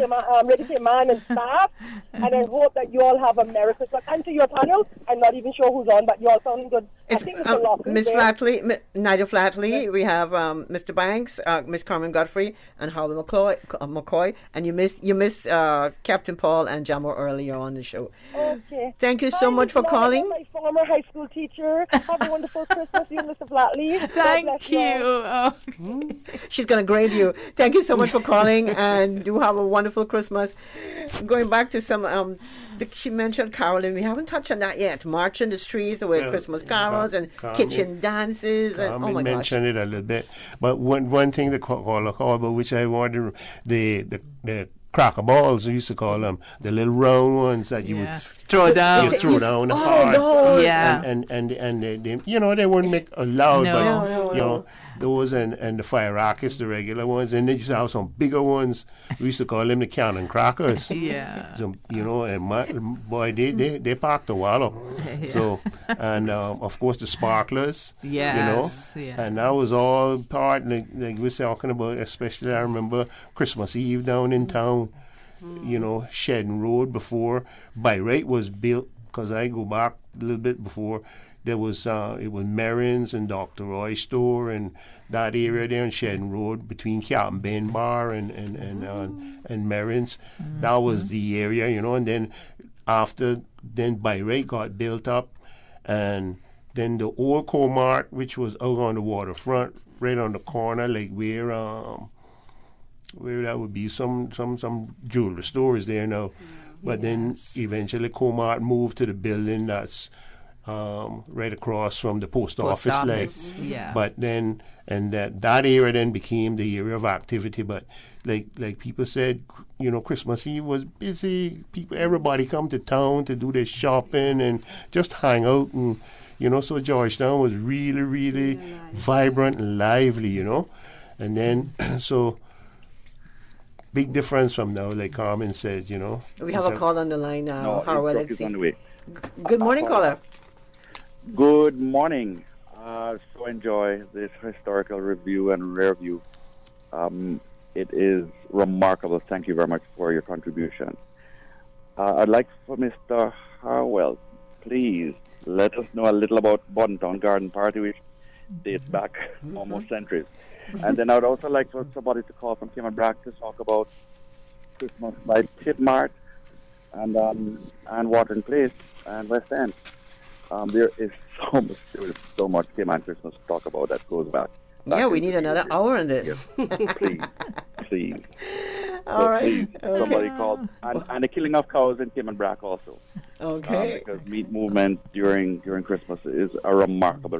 Ready Cayman and staff. And I hope that you all have a Merry Christmas. And to your panel, I'm not even sure who's on, but you all sounding good. I think Mr. Loxley, Miss Flatley, Nyda Flatley. We have Mr. Banks, Miss Carmin Godfrey, and Harwell McCoy. And you miss Captain Paul and Jamo earlier on the show. Okay. Thank you so much for calling. My former high school teacher. Have a wonderful Christmas, you, Mr. Flatley. Thank you. She's going to grade you. Thank you so much for calling, and do have a wonderful Christmas. Going back to some, she mentioned caroling. We haven't touched on that yet. Marching the streets with Christmas carols and kitchen dances. And, oh my gosh. Mentioned it a little bit. But one thing the caller called, but which I wanted, the cracker balls, we used to call them, the little round ones that you would throw down. You throw down hard. And they wouldn't make a loud, but those and the fire rockets, the regular ones, and they used to have some bigger ones. We used to call them the cannon crackers. And they packed a wallop. So, and of course the sparklers. And that was all part, like we were talking about, especially I remember Christmas Eve down in town, Shedden Road before By Right was built, because I go back a little bit before. There was it was Merrin's and Dr. Roy's store and that area there on Shedden Road between Capt and Ben Bar and Merrin's. That was the area, and then By Right got built up, and then the old Comart, which was out on the waterfront, right on the corner, like where that would be some jewelry stores there now. But then eventually Comart moved to the building that's right across from the post office. But then, and that area then became the area of activity. But like people said, Christmas Eve was busy. Everybody come to town to do their shopping and just hang out, and so Georgetown was really, really vibrant and lively, and then so big difference from now, like Carmin said, We have a call on the line now. Harwell, let's see. On the way. Good morning, caller. Good morning. So enjoy this historical review and review. It is remarkable. Thank you very much for your contribution. I'd like for Mr. Harwell, please let us know a little about Buntown Garden Party, which dates back almost centuries. And then I'd also like for somebody to call from Cayman Brack to talk about Christmas by Tip Mart and Watering Place and West End. There is so much Cayman Christmas to talk about that goes back. We need another hour on this. Please. All right. Please, somebody called. And the killing of cows in Cayman Brack also. Okay. Because meat movement during Christmas is a remarkable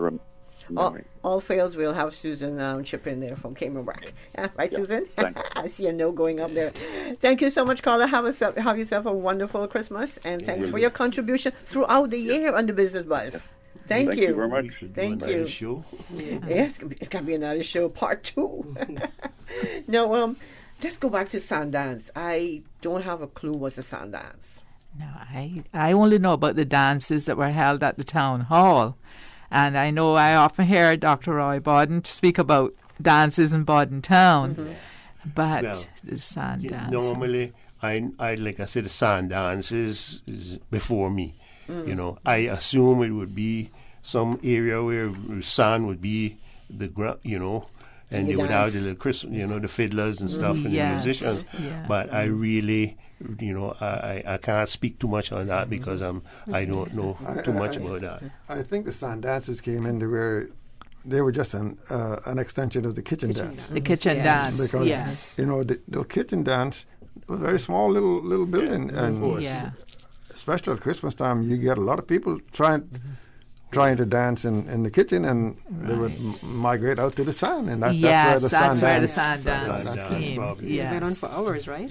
memory. All fails, we'll have Susan chip in there from Cayman Brack. Right, Susan? I see a no going up there. Thank you so much, caller. Have yourself a wonderful Christmas, and thanks for your contribution throughout the year on the Business Buzz. Thank you very much. Thank you. Show. It's going to be another show, part 2. No, let's go back to Sundance. I don't have a clue what's a Sundance. No, I only know about the dances that were held at the town hall. And I know I often hear Dr. Roy Bodden speak about dances in Bodden town. But the sand dance. Normally, I like I said, the sand dance is before me. You know, I assume it would be some area where sand would be the ground, you know, and they would have the little the fiddlers and stuff and the musicians. But I really, you know, I can't speak too much on that because I don't know too much about that. I think the sand dances came into where they were just an extension of the kitchen dance. The kitchen dance, because you know the kitchen dance was a very small little building, and especially at Christmas time, you get a lot of people trying to dance in the kitchen, and they would migrate out to the sand, and that's where the sand dance came. Went on for hours, right?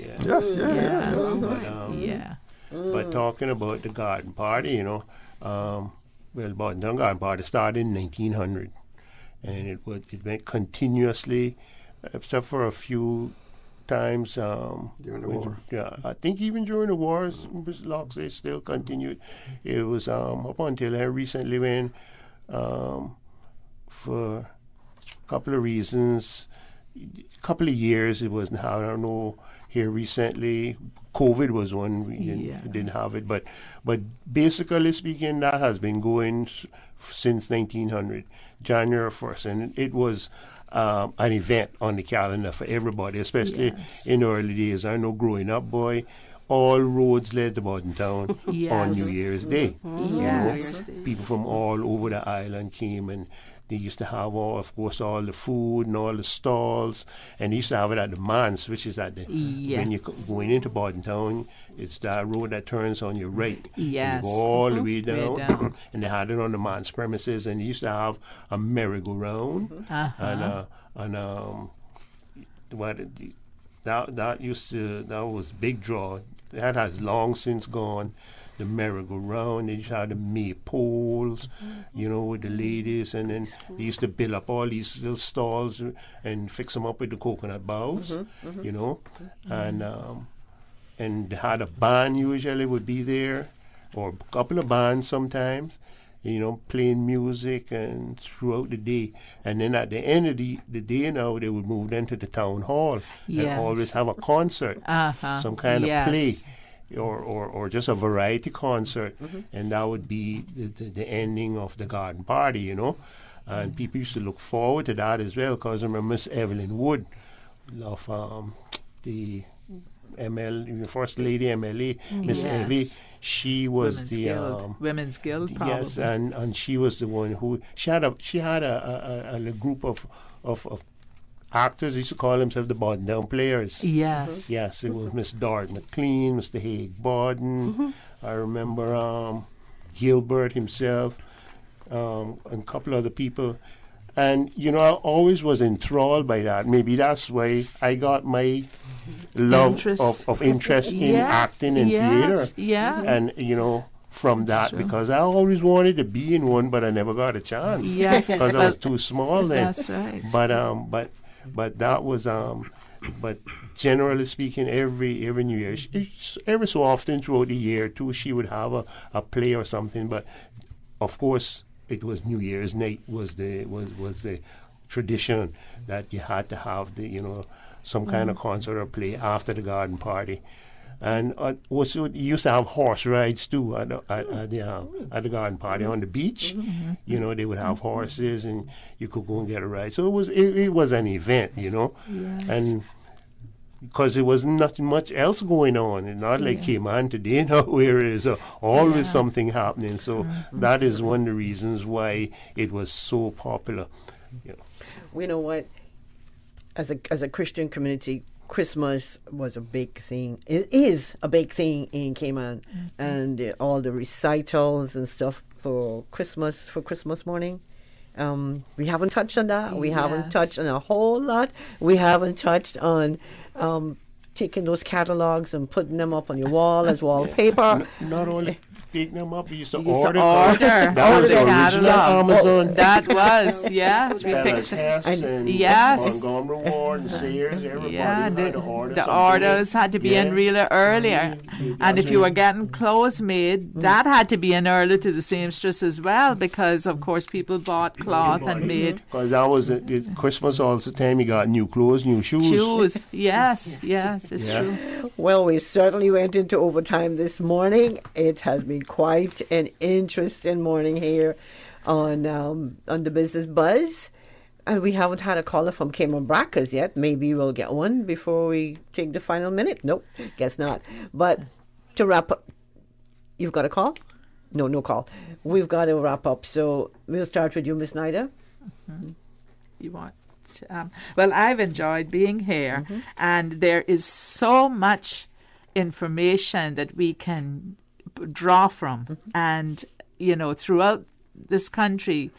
But talking about the garden party, you know, Bodden Town Garden Party started in 1900, and it went continuously, except for a few times during the war. Yeah, I think even during the wars, Loxley still continued. It was up until recently when, for a couple of reasons, couple of years it wasn't. I don't know. Here recently, COVID was one. We didn't have it, but basically speaking, that has been going since 1900, January 1st, and it was an event on the calendar for everybody, especially in the early days. I know growing up, boy, all roads led to Bodden Town on New Year's Day. You know, people from all over the island came, and they used to have all the food and all the stalls, and they used to have it at the Manse, which is at the when you're going into Bodden Town, it's that road that turns on your right. Yes. You go all the way down, and they had it on the Manse premises, and they used to have a merry-go-round, that was big draw. That has long since gone. The merry-go-round, they used to have the maypoles, you know, with the ladies, and then they used to build up all these little stalls and fix them up with the coconut boughs, you know, and they had a band usually would be there, or a couple of bands sometimes, you know, playing music and throughout the day. And then at the end of the day now, they would move them to the town hall and always have a concert, some kind of play. Or just a variety concert, and that would be the ending of the garden party, you know. And people used to look forward to that as well, because I remember Miss Evelyn Wood of the First Lady MLA, Miss Evie, she was Women's Guild, probably. Yes, and she was the one who she had a group of actors used to call themselves the Bodden Town Players. Yes. Yes, it was Miss Dart McLean, Mr. Haig Bodden. I remember Gilbert himself, and a couple other people. And, you know, I always was enthralled by that. Maybe that's why I got my love of interest in acting and theater. Yeah. And, you know, from that, because I always wanted to be in one, but I never got a chance. Yes. Because I was too small then. That's right. But that was, but generally speaking, every New Year, every so often throughout the year too, she would have a play or something. But of course, it was New Year's night was the tradition that you had to have some kind of concert or play after the garden party. And also, you used to have horse rides too at the garden party on the beach. You know, they would have horses, and you could go and get a ride. So it was an event, you know, and because there was nothing much else going on, and not like Cayman today, now where there's always something happening. So that is one of the reasons why it was so popular. You know what? As a Christian community, Christmas was a big thing. It is a big thing in Cayman, and all the recitals and stuff for Christmas morning. We haven't touched on that. We haven't touched on a whole lot. We haven't touched on taking those catalogs and putting them up on your wall as wallpaper. Not only picking them up, we used to You used to order. That was the original Amazon. That was, yes. We Bella's picked Hess and yes. Montgomery Ward and Sears, everybody had to order the something. orders had to be in really earlier. And if you were getting clothes made, that had to be in early to the seamstress as well, because, of course, people bought cloth and made. Because that was Christmas all the time. You got new clothes, new shoes. Shoes, yes, it's true. Well, we certainly went into overtime this morning. It has been quite an interesting morning here on the Business Buzz. And we haven't had a caller from Cayman Brackers yet. Maybe we'll get one before we take the final minute. Nope, guess not. But to wrap up, you've got a call? No call. We've got to wrap up. So we'll start with you, Miss Nyda. Mm-hmm. You want? Well, I've enjoyed being here, and there is so much information that we can draw from. And, throughout this country,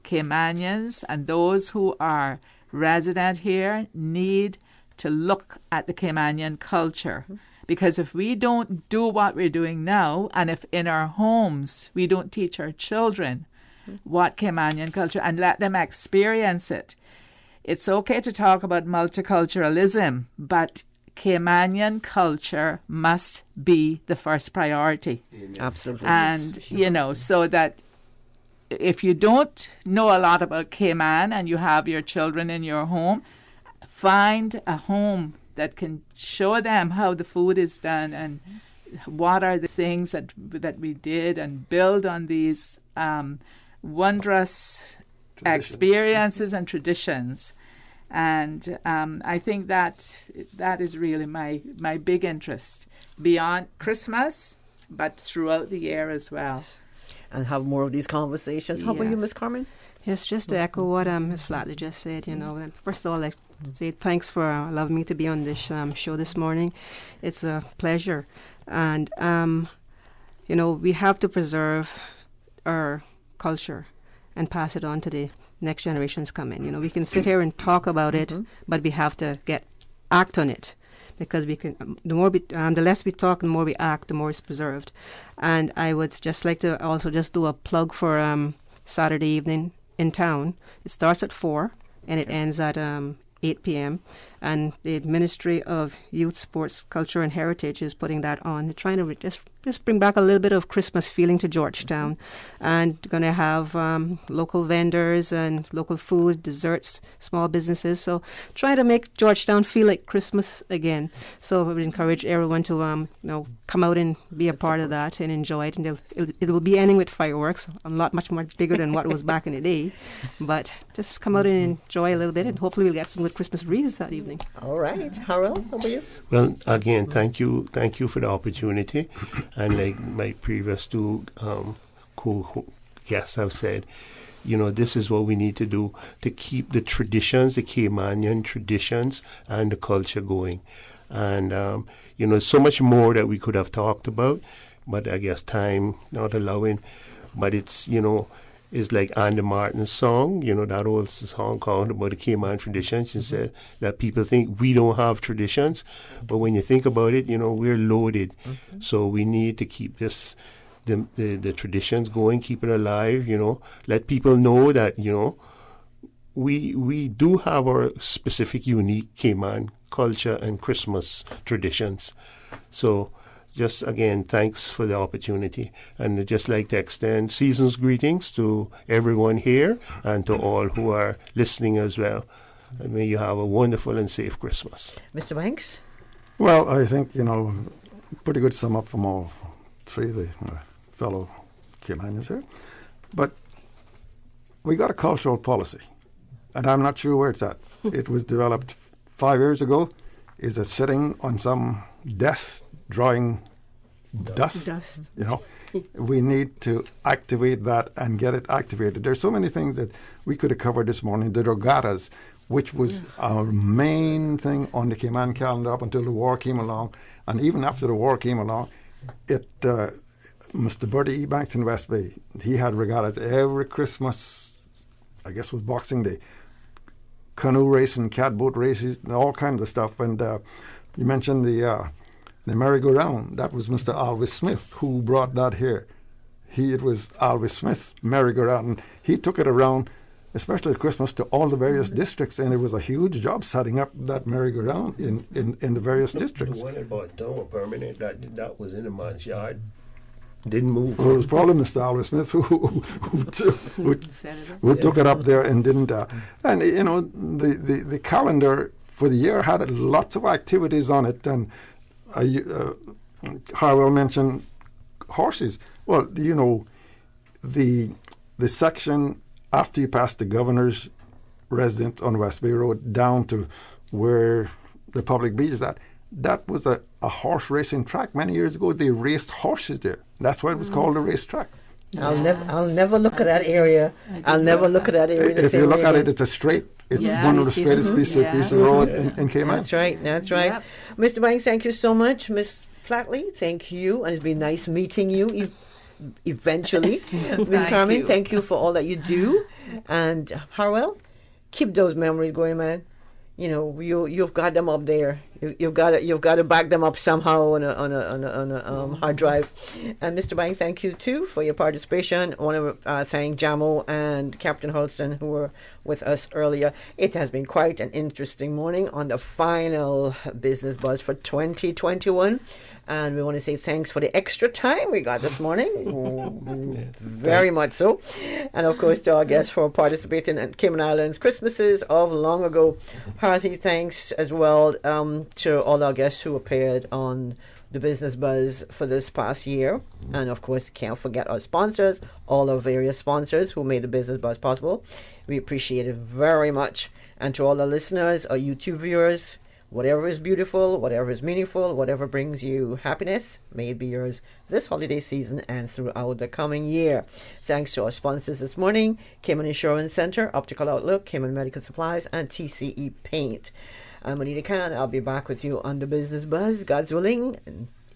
Caymanians and those who are resident here need to look at the Caymanian culture. Because if we don't do what we're doing now, and if in our homes we don't teach our children what Caymanian culture and let them experience it, it's okay to talk about multiculturalism, but Caymanian culture must be the first priority. Absolutely. And, so that if you don't know a lot about Cayman and you have your children in your home, find a home that can show them how the food is done and what are the things that we did, and build on these wondrous experiences and traditions. And I think that is really my big interest beyond Christmas, but throughout the year as well. And have more of these conversations. How about you, Miss Carmin? Yes, just to echo what Ms. Flatley just said, first of all, I'd say thanks for allowing me to be on this show this morning. It's a pleasure. And, we have to preserve our culture and pass it on to the next generations coming. We can sit here and talk about it, but we have to act on it. Because we can, the less we talk, the more we act, the more it's preserved. And I would just like to also just do a plug for Saturday evening in town. It starts at 4 and it ends at 8 p.m. And the Ministry of Youth, Sports, Culture and Heritage is putting that on. They're trying to just bring back a little bit of Christmas feeling to Georgetown. And going to have local vendors and local food, desserts, small businesses. So try to make Georgetown feel like Christmas again. So I would encourage everyone to come out and be a part of that and enjoy it. And it will be ending with fireworks, much more bigger than what it was back in the day. But just come out and enjoy a little bit, and hopefully we'll get some good Christmas wreaths that evening. All right. Harwell, how about you? Well, again, thank you for the opportunity. And like my previous two guests have said, this is what we need to do to keep the traditions, the Caymanian traditions and the culture going. And, so much more that we could have talked about, but I guess time not allowing. But it's, it's like Andy Martin's song, that old song called about the Cayman traditions. She said that people think we don't have traditions, but when you think about it, we're loaded. So we need to keep the traditions going, keep it alive, let people know that, we do have our specific, unique Cayman culture and Christmas traditions. So just again, thanks for the opportunity. And I'd just like to extend season's greetings to everyone here and to all who are listening as well. And may you have a wonderful and safe Christmas. Mr. Banks? Well, I think, pretty good sum up from all three of the fellow Caymanians here. But we got a cultural policy, and I'm not sure where it's at. It was developed 5 years ago. Is it sitting on some desk drawing dust? We need to activate that and get it activated. There's so many things that we could have covered this morning. The regattas, which was our main thing on the Cayman calendar up until the war came along. And even after the war came along, Mr. Bertie E. Banks in West Bay, he had regattas every Christmas, I guess was Boxing Day. Canoe racing, catboat races, and all kinds of stuff. And you mentioned the merry-go-round. That was Mr. Alvis Smith who brought that here. It was Alvis Smith's merry-go-round, and he took it around, especially at Christmas, to all the various districts, and it was a huge job setting up that merry-go-round in the various districts. The one that bought down permanent, that was in the man's yard. Didn't move. Well, it was probably Mr. Alvis Smith who took it up there and didn't. And you know, the calendar for the year had lots of activities on it. And Harwell mentioned horses. Well, you know, the section after you pass the governor's residence on West Bay Road down to where the public beach is at, that was a horse racing track. Many years ago, they raced horses there. That's why it was called a racetrack. I'll never look at that area. I'll never look at that area. If you look at it, it's a straight. It's one of the straightest pieces of road in Cayman. That's right. That's right. Yep. Mr. Banks, thank you so much. Miss Flatley, thank you. And it's been nice meeting you eventually. Miss Carmin, thank you for all that you do. And Harwell, keep those memories going, man. You know, you've got them up there. You've got to back them up somehow on a hard drive. And Mr. Banks, thank you too for your participation. I want to thank Jamo and Captain Hurlstone who were with us earlier. It has been quite an interesting morning on the final Business Buzz for 2021. And we want to say thanks for the extra time we got this morning. Very much so. And of course to our guests for participating in Cayman Islands Christmases of long ago. Hearty thanks as well to all our guests who appeared on the Business Buzz for this past year. And of course, can't forget our sponsors, all our various sponsors who made the Business Buzz possible. We appreciate it very much. And to all our listeners, our YouTube viewers, whatever is beautiful, whatever is meaningful, whatever brings you happiness, may it be yours this holiday season and throughout the coming year. Thanks to our sponsors this morning, Cayman Insurance Center, Optical Outlook, Cayman Medical Supplies, and TCE Paint. I'm Nyda Khan. I'll be back with you on the Business Buzz, God's willing,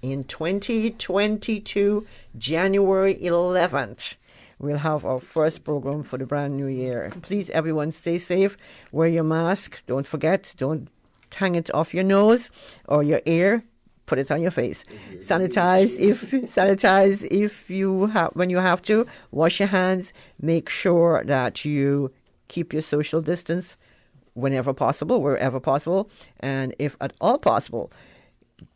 in 2022, January 11th. We'll have our first program for the brand new year. Please, everyone, stay safe. Wear your mask. Don't forget, don't hang it off your nose or your ear. Put it on your face. Sanitize if you have, when you have to. Wash your hands. Make sure that you keep your social distance whenever possible, wherever possible, and if at all possible,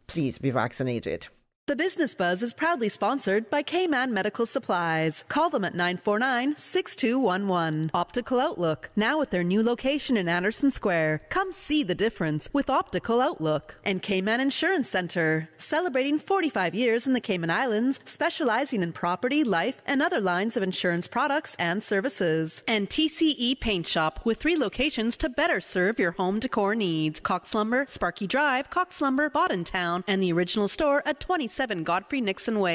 please be vaccinated. The Business Buzz is proudly sponsored by Cayman Medical Supplies. Call them at 949-6211. Optical Outlook, now at their new location in Anderson Square. Come see the difference with Optical Outlook. And Cayman Insurance Center, celebrating 45 years in the Cayman Islands, specializing in property, life, and other lines of insurance products and services. And TCE Paint Shop, with 3 locations to better serve your home decor needs. Cox Lumber, Sparky Drive, Cox Lumber, Bodden Town, and the original store at 27 Godfrey Nixon Way.